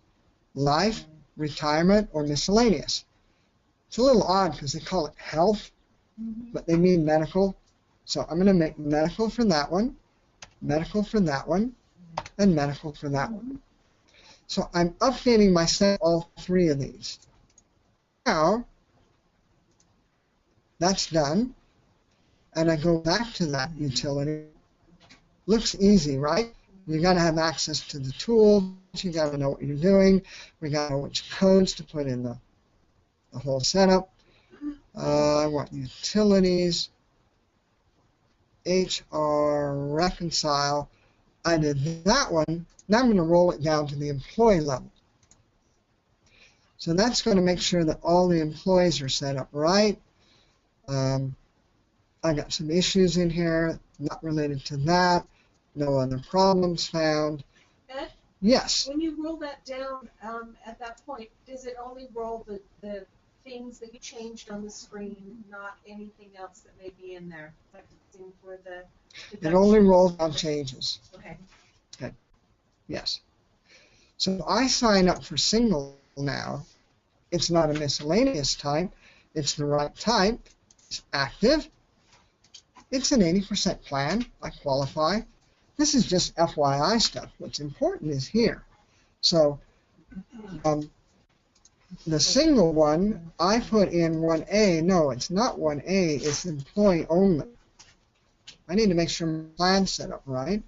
life, retirement, or miscellaneous? It's a little odd because they call it health, but they mean medical. So I'm going to make medical for that one, medical for that one, and medical for that one. So I'm updating my set all 3 of these. Now, that's done. And I go back to that utility. Looks easy, right? You got to have access to the tools. You got to know what you're doing. We got to know which codes to put in the whole setup. I want utilities, HR, reconcile. I did that one. Now I'm going to roll it down to the employee level. So that's going to make sure that all the employees are set up right. I got some issues in here, not related to that. No other problems found. Ed, Yes. when you roll that down at that point, does it only roll the things that you changed on the screen, not anything else that may be in there? Like it's in for the It only rolls down changes. Okay. Okay. Yes. So I sign up for single now. It's not a miscellaneous type. It's the right type. It's active. It's an 80% plan. I qualify. This is just FYI stuff. What's important is here. So the single one, I put in 1A. No, it's not 1A. It's employee only. I need to make sure my plan's set up right.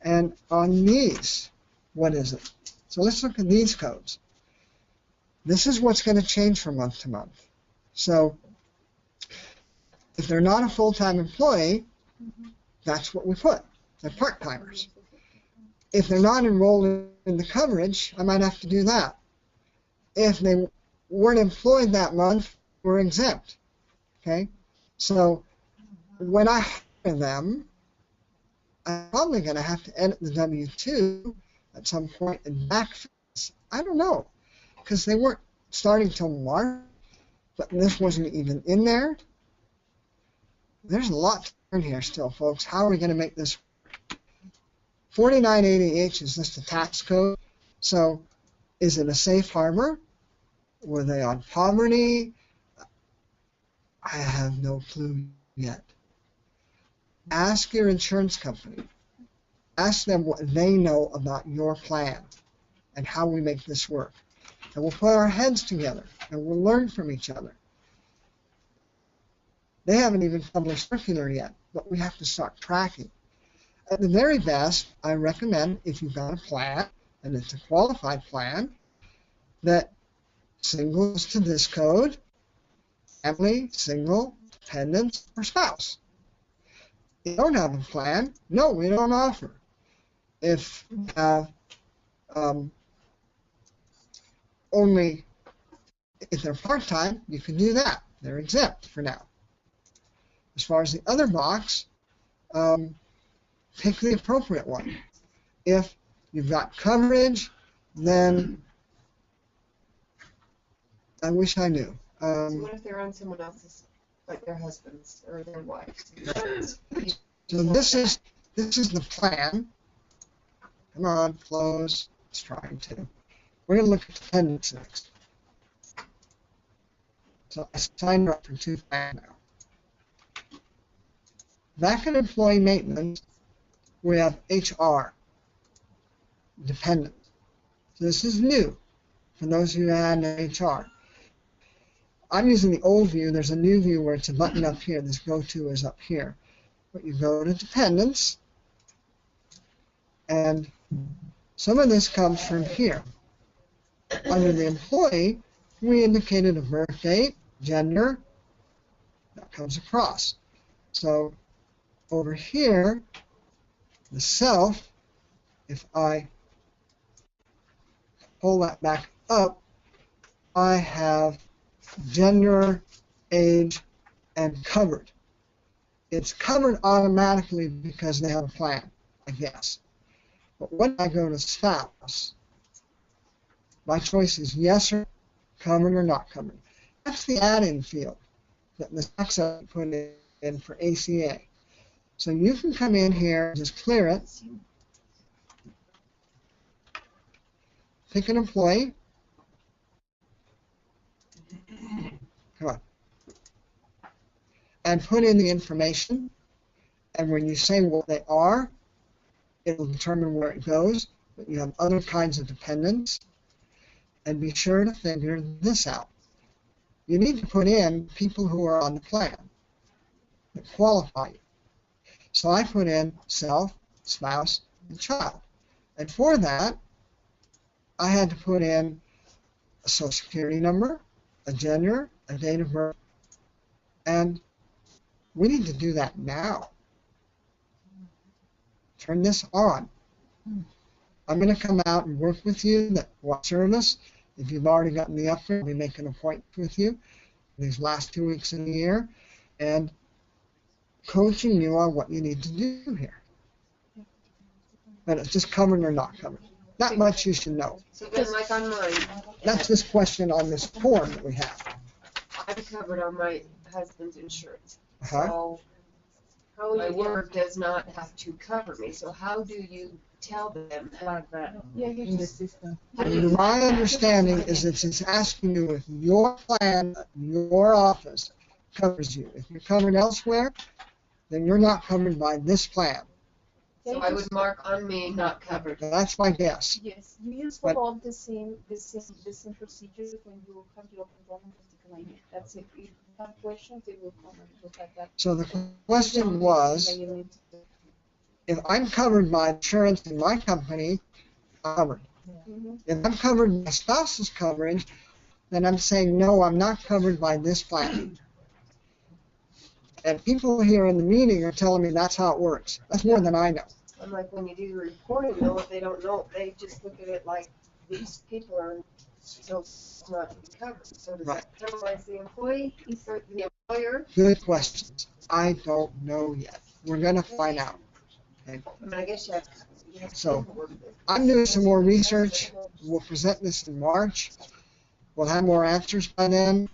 And on these, what is it? So let's look at these codes. This is what's going to change from month to month. So if they're not a full-time employee, that's what we put. They're part-timers. If they're not enrolled in the coverage, I might have to do that. If they weren't employed that month, we're exempt. Okay? So when I hire them, I'm probably going to have to edit the W-2 at some point and backfill this. I don't know, because they weren't starting till March, but this wasn't even in there. There's a lot to learn here still, folks. How are we going to make this work? 4980H is just a tax code. So is it a safe harbor? Were they on poverty? I have no clue yet. Ask your insurance company. Ask them what they know about your plan and how we make this work. And we'll put our heads together and we'll learn from each other. They haven't even published circular yet, but we have to start tracking. At the very best, I recommend if you've got a plan, and it's a qualified plan, that single is to this code, family, single, dependent, or spouse. If you don't have a plan, no, we don't offer. If you have only, if they're part-time, you can do that. They're exempt for now. As far as the other box, pick the appropriate one. If you've got coverage, then I wish I knew. So what if they're on someone else's, like their husband's or their wife's? So this is the plan. Come on, close. It's trying to. We're going to look at dependents next. So I signed up for 2 plans now. Back in employee maintenance, we have HR, dependent. So this is new for those of you who had an HR. I'm using the old view. There's a new view where it's a button up here. This go to is up here. But you go to dependents, and some of this comes from here. Under the employee, we indicated a birth date, gender, that comes across. So over here, the self, if I pull that back up, I have gender, age, and covered. It's covered automatically because they have a plan, I guess. But when I go to spouse, my choice is yes or covered or not covered. That's the add-in field that the tax put in for ACA. So you can come in here and just clear it, pick an employee, come on, and put in the information. And when you say what they are, it will determine where it goes. But you have other kinds of dependents. And be sure to figure this out. You need to put in people who are on the plan that qualify you. So I put in self, spouse, and child. And for that, I had to put in a social security number, a gender, a date of birth, and we need to do that now. Turn this on. I'm going to come out and work with you that what service. If you've already gotten the upgrade, we make an appointment with you these last 2 weeks in the year and coaching you on what you need to do here. But it's just covered or not covered. That much you should know. So then, like on mine, That's this question on this form that we have. I'm covered on my husband's insurance. Uh-huh. So How my you work does not have to cover me. So how do you tell them how that? yeah, in the system. And my understanding is that it's asking you if your plan, your office covers you. If you're covered elsewhere, then you're not covered by this plan. So I would mark on me not covered. That's my guess. Yes, you just But- follow the same procedures when you have your open enrollment decline. That's it. If you have questions, they will come and look at that. So the question was, And then you need to- if I'm covered by insurance in my company, I'm covered. Mhm. If I'm covered by spouse's coverage, then I'm saying, no, I'm not covered by this plan. And people here in the meeting are telling me that's how it works. That's more than I know. I'm like, when you do the reporting, though, if they don't know, they just look at it like these people are so not to be covered. So does Right. that penalize the employee or the employer? Good questions. I don't know yet. We're going to find out. Okay. I mean, I guess you have to So, paperwork it. I'm doing some more research. We'll present this in March. We'll have more answers by then.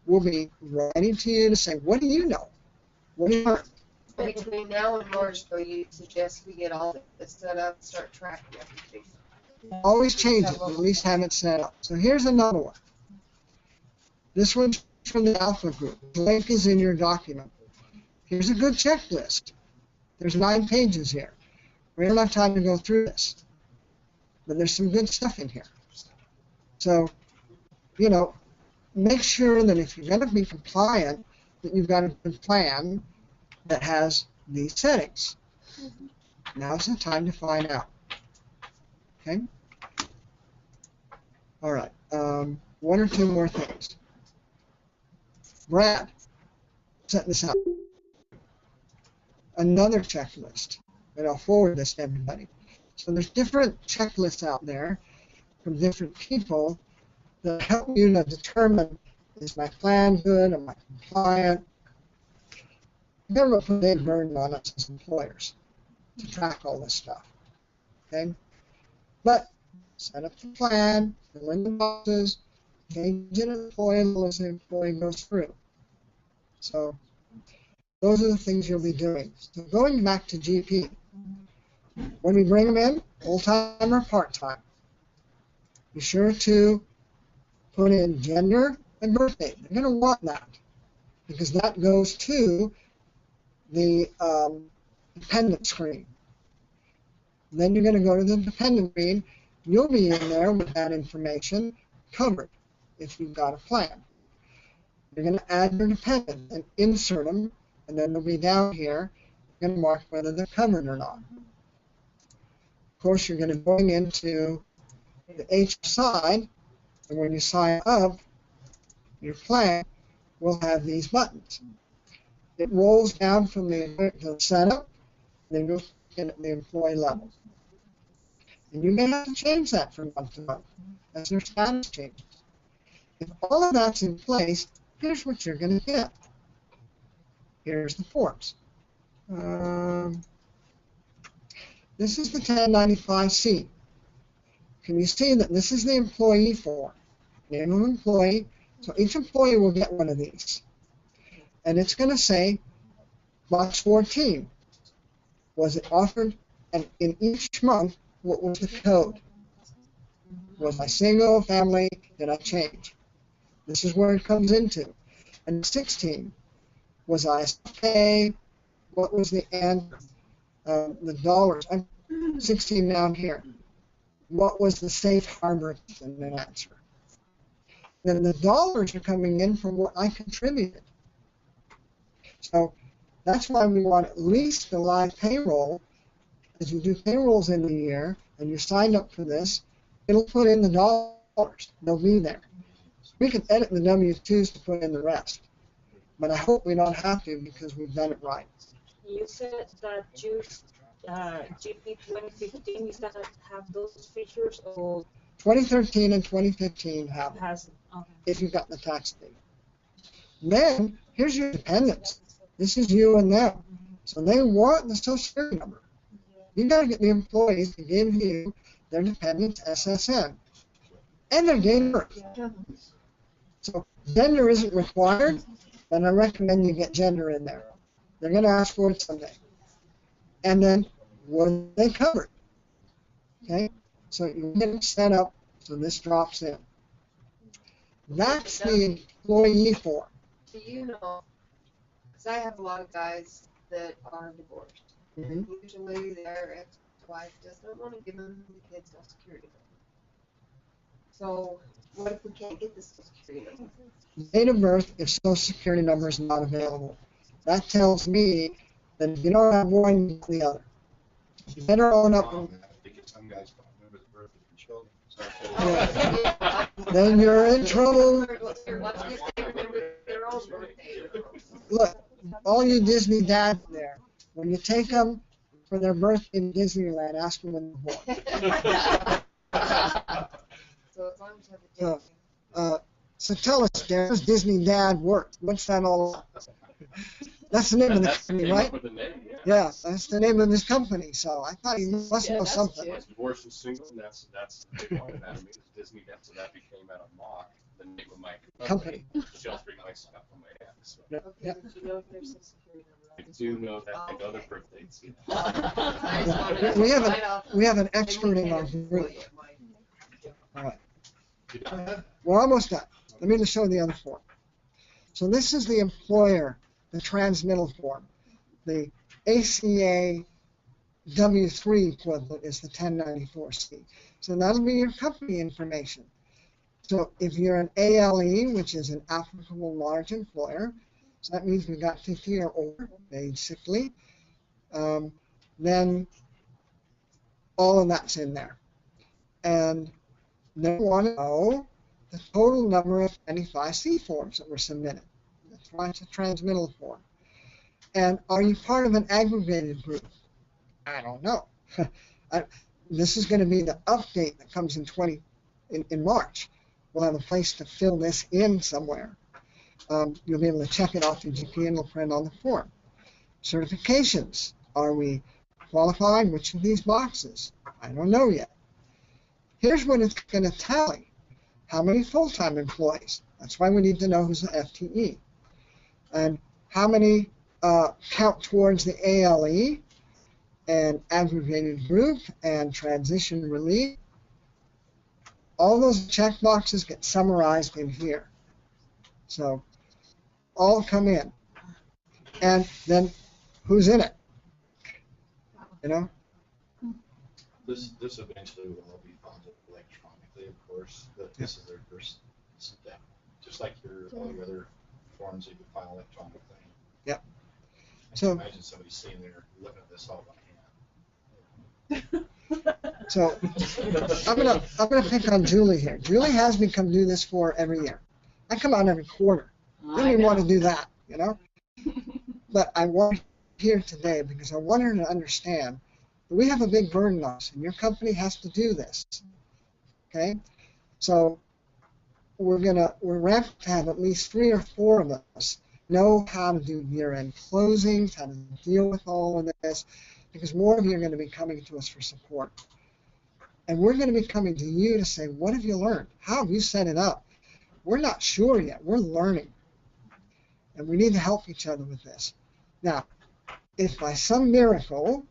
We'll be writing to you to say, what do you know? What do you learn? Between now and March, though, you suggest we get all this set up, start tracking everything. Always change it, but at least have it set up. So here's another one. This one's from the Alpha Group. The link is in your document. Here's a good checklist. There's 9 pages here. We don't have time to go through this. But there's some good stuff in here. So, you know, make sure that if you're going to be compliant, that you've got a good plan that has these settings. Now's the time to find out. Okay? All right. 1 or 2 more things. Brad, set this up. Another checklist, and I'll forward this to everybody. So there's different checklists out there from different people that help you to determine, is my plan good, am I compliant? Never put a big burden on us as employers to track all this stuff, okay? But set up the plan, fill in the boxes, change an employee as the employee goes through. So those are the things you'll be doing. So going back to GP, when we bring them in, full-time or part-time, be sure to put in gender and birth date. They're going to want that because that goes to the dependent screen. Then you're going to go to the dependent screen. You'll be in there with that information covered if you've got a plan. You're going to add your dependents and insert them, and then they'll be down here. You're going to mark whether they're covered or not. Of course, you're going to go into the HR side, and when you sign up, your plan will have these buttons. It rolls down from the setup, and then goes in at the employee level. And you may have to change that from month to month as their status changes. If all of that's in place, here's what you're going to get. Here's the forms. This is the 1095C. Can you see that this is the employee form? Name of employee. So each employee will get one of these. And it's going to say, box 14. Was it offered? And in each month, what was the code? Was I single, family? Did I change? This is where it comes into. And 16. Was I pay? What was the answer? The dollars. I'm 16 down here. What was the safe harbor and an answer? Then the dollars are coming in from what I contributed. So that's why we want at least the live payroll. As you do payrolls in the year and you signed up for this, it'll put in the dollars. They'll be there. We can edit the W-2s to put in the rest. But I hope we don't have to because we've done it right. You said that GP 2015 is going to have those features, or 2013 and 2015 have it, has okay. if you've got the tax date. Then, here's your dependents. This is you and them. So they want the Social Security number. You got to get the employees to give you their dependent's SSN and their date of birth. So gender isn't required, but I recommend you get gender in there. They're going to ask for it someday. And then, were they covered? Okay? So you get it set up so this drops in. That's the employee form. Do you know, because I have a lot of guys that are divorced. Mm-hmm. Usually their ex-wife doesn't want to give them the kids' Social Security number. So what if we can't get the Social Security number? Date of birth if Social Security number is not available. That tells me that if you don't have one, you have the other. You better own up. Because some guys don't remember the birth of their children. Yeah. Then you're in trouble. Let's see if they remember their own birthday. Look, all you Disney dads there, when you take them for their birthday in Disneyland, ask them when they're born. So as long as you have the date. So tell us, Darren, how does Disney Dad work? What's that all about? That's the name of the company, right? With the name, yeah. Yeah, that's the name of his company. So I thought he must know something. I was divorced and single, and that's they wanted that of me. It was Disney, so that became out of mock the name of my company. Sheltering my stuff on my hand. So. Yep. Okay, Yep. but you know if there's Social Security number. I do know that and other birthdays. I just wanted to We have find out. we have an expert in our group. Employee of mine. All right. We're almost done. Let me just show the other form. So this is the employer, the transmittal form. The ACA W3 equivalent is the 1094C. So that'll be your company information. So if you're an ALE, which is an applicable large employer, so that means we've got 50 or over, basically, then all of that's in there. And they want to know the total number of 95C forms that were submitted. That's why it's a transmittal form. And are you part of an aggregated group? I don't know. This is going to be the update that comes in March. We'll have a place to fill this in somewhere. You'll be able to check it off your GP and it'll print on the form. Certifications. Are we qualified? Which of these boxes? I don't know yet. Here's what it's going to tally. How many full-time employees? That's why we need to know who's the FTE. And how many count towards the ALE and aggregated group and transition relief. All those check boxes get summarized in here. So all come in. And then who's in it? You know? This eventually will all be funded electronically, of course, but this is their first step. Just like your all your other forms that you file electronically. Yep. I So- can imagine somebody sitting there looking at this all by hand. So I'm gonna pick on Julie here. Julie has me come do this for every year. I come out every quarter. I don't even want to do that, you know? But I want her here today because I want her to understand that we have a big burden on us, and your company has to do this. Okay? So we're ramped to have at least 3 or 4 of us know how to do year-end closings, how to deal with all of this, because more of you are going to be coming to us for support. And we're going to be coming to you to say, what have you learned? How have you set it up? We're not sure yet. We're learning. And we need to help each other with this. Now, if by some miracle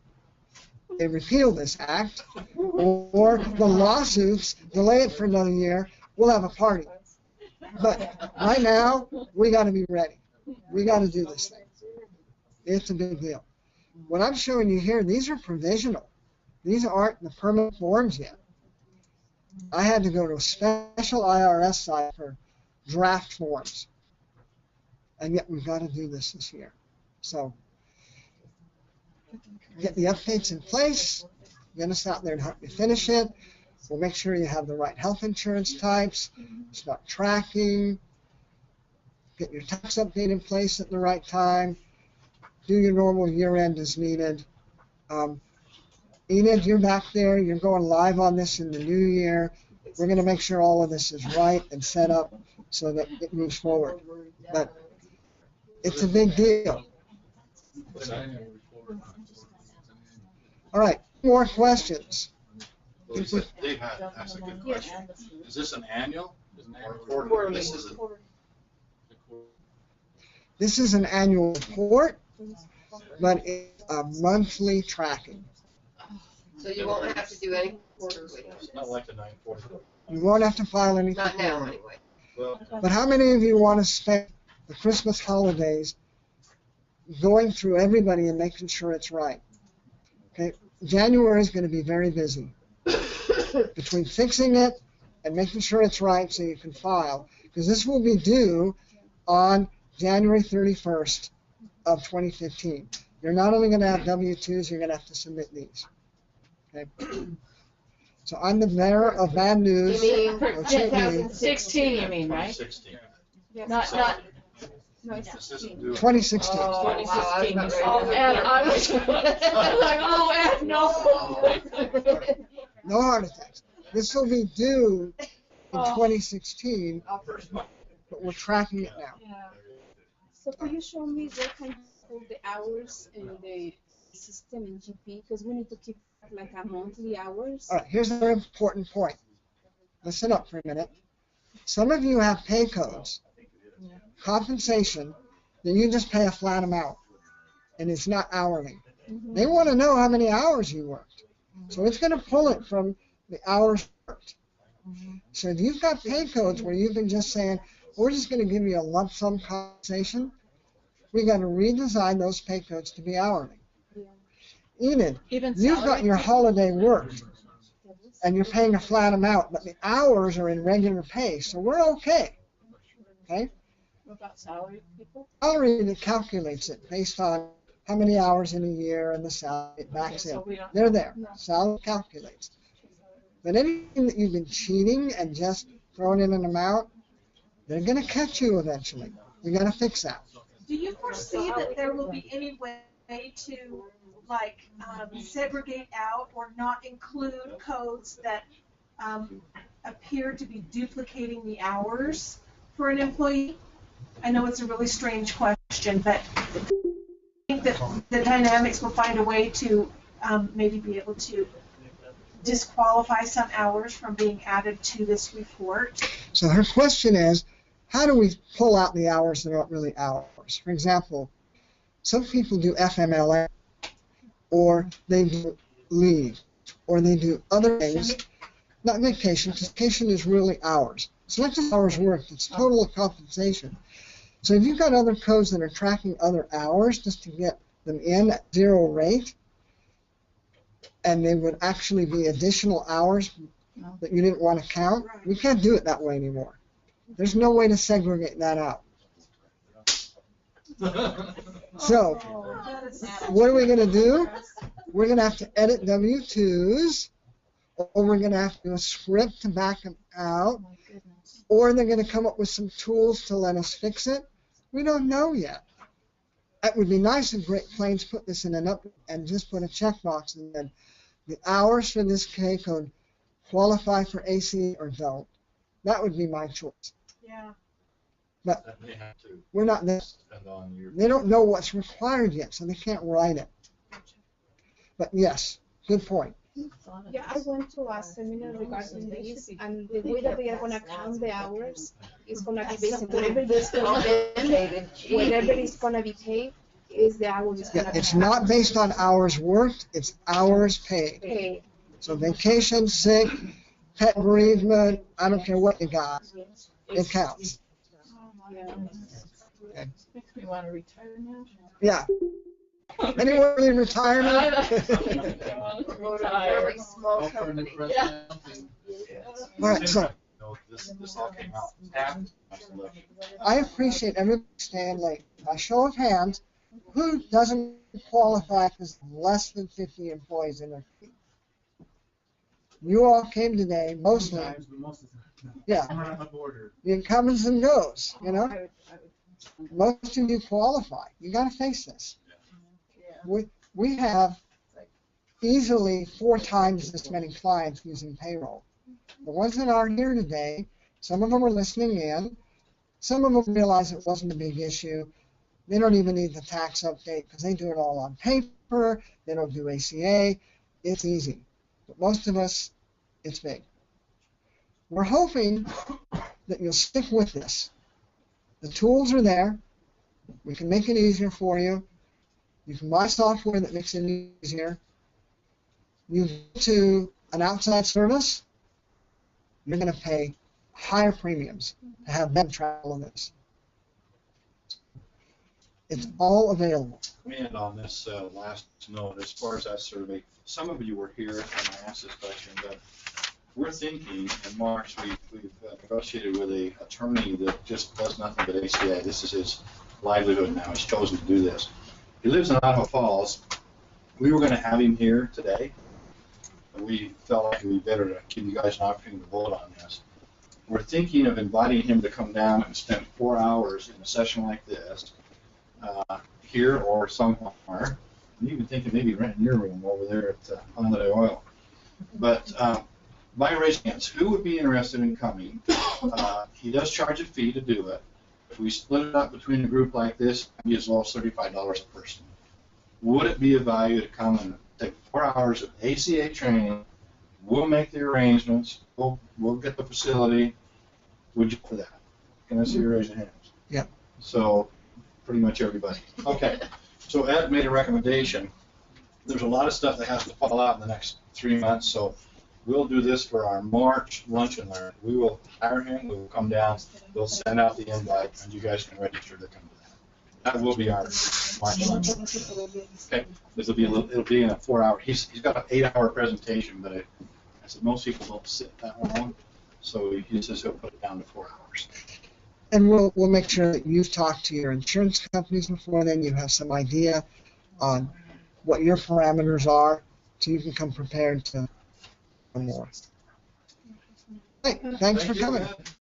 they repeal this act, or the lawsuits delay it for another year, we'll have a party. But right now, we got to be ready. We got to do this thing. It's a big deal. What I'm showing you here, these are provisional. These aren't the permanent forms yet. I had to go to a special IRS site for draft forms. And yet we've got to do this year. So get the updates in place, get us out there to help you finish it. We'll make sure you have the right health insurance types, start tracking, get your tax update in place at the right time, do your normal year-end as needed. Enid, you're back there. You're going live on this in the new year. We're going to make sure all of this is right and set up so that it moves forward. But it's a big deal. All right, more questions? Well, Dave asked a good question. Is this an annual or quarterly? This is an annual report, but it's a monthly tracking. So you won't have to do any quarterly. Not like the 940. You won't have to file anything. Not now, quarterly. anyway. Well, But how many of you want to spend the Christmas holidays going through everybody and making sure it's right? Okay, January is going to be very busy. Between fixing it and making sure it's right so you can file, because this will be due on January 31st of 2015. You're not only going to have W-2s, you're going to have to submit these. Okay. So I'm the bearer of bad news. You mean for 2016, you mean, right? 16. Not, no, it's This 16. isn't due. 2016. Oh, wow, I was about ready Oh, to- and I was like, oh, and no. No heart attacks. This will be due in Oh. 2016, but we're tracking it now. Yeah. So could you show me where can you pull the hours in the system in GP? Because we need to keep like a monthly hours. All right, here's another important point. Listen up for a minute. Some of you have pay codes, compensation, that you just pay a flat amount, and it's not hourly. They want to know how many hours you worked. So it's going to pull it from the hours worked. So if you've got pay codes where you've been just saying, we're just going to give you a lump sum compensation, we got to redesign those pay codes to be hourly. Enid, Even you've got salary? your holiday worked, and you're paying a flat amount, but the hours are in regular pay, so we're okay. Okay? What about salary people? Salary that calculates it based on how many hours in a year and the salary it backs in. So we don't. They're there. Salary calculates. But anything that you've been cheating and just throwing in an amount, they're going to catch you eventually. We got to fix that. Do you foresee that there will be any way to, like, segregate out or not include codes that appear to be duplicating the hours for an employee? I know it's a really strange question, but I think that the Dynamics will find a way to maybe be able to disqualify some hours from being added to this report. So her question is, how do we pull out the hours that aren't really hours? For example, some people do FMLA, or they do leave, or they do other things, not vacation, because vacation is really hours. It's not just hours worked, it's total compensation. So if you've got other codes that are tracking other hours just to get them in at zero rate, and they would actually be additional hours that you didn't want to count, we can't do it that way anymore. There's no way to segregate that out. So, what are we going to do? We're going to have to edit W-2s, or we're going to have to do a script to back them out, or they're going to come up with some tools to let us fix it. We don't know yet. It would be nice if Great Plains put this in an up and just put a checkbox and then the hours for this K code qualify for AC or don't. That would be my choice. Yeah. But That may have to we're not there. depend on your. They don't know what's required yet, so they can't write it. But yes, good point. Yeah, I went to a seminar regarding this, and the way that they are gonna count the hours is gonna be based on whatever is gonna be, whatever is gonna be paid is the hours is Yeah, gonna be it's not based on hours worked, it's hours paid. paid. So vacation, sick, pet bereavement, I don't care what you got, it counts. Okay. Makes me want to retire now. Yeah. Anyone in retirement? Very small company. Yeah. All right, so No, this all came out after my selection. I appreciate everybody staying late. By show of hands, who doesn't qualify as less than 50 employees in their team? You all came today, mostly, Sometimes, but most of the time. yeah, I'm on board. the comes and goes, you know? Most of you qualify. You got to face this. We have easily 4 times this many clients using payroll. The ones that aren't here today, some of them are listening in. Some of them realize it wasn't a big issue. They don't even need the tax update because they do it all on paper. They don't do ACA. It's easy. But most of us, it's big. We're hoping that you'll stick with this. The tools are there. We can make it easier for you. You can buy software that makes it easier. You go to an outside service, you're going to pay higher premiums to have them travel on this. It's all available. And on this last note, as far as that survey, some of you were here when I asked this question, but we're thinking in March, we've negotiated with an attorney that just does nothing but ACA. This is his livelihood now. He's chosen to do this. He lives in Idaho Falls. We were going to have him here today, but we felt like it would be better to give you guys an opportunity to vote on this. We're thinking of inviting him to come down and spend 4 hours in a session like this, here or somewhere. I'm even thinking maybe renting your room over there at Holiday Oil. But by raising hands, who would be interested in coming? He does charge a fee to do it. If we split it up between a group like this, it'd be as low as $35 a person. Would it be of value to come and take 4 hours of ACA training? We'll make the arrangements. We'll get the facility. Would you for that? Can I see you raise your hands? Yeah. So pretty much everybody. Okay. So Ed made a recommendation. There's a lot of stuff that has to fall out in the next 3 months. So we'll do this for our March lunch and learn. We will hire him. We will come down. We'll send out the invite, and you guys can register to come to that. That will be our March lunch. Okay. It'll be in a 4 hour. He's got an 8 hour presentation, but I said most people don't sit that long, so he says he'll put it down to 4 hours. And we'll make sure that you've talked to your insurance companies before then. You have some idea on what your parameters are, so you can come prepared to learn more. Hey, thanks for coming.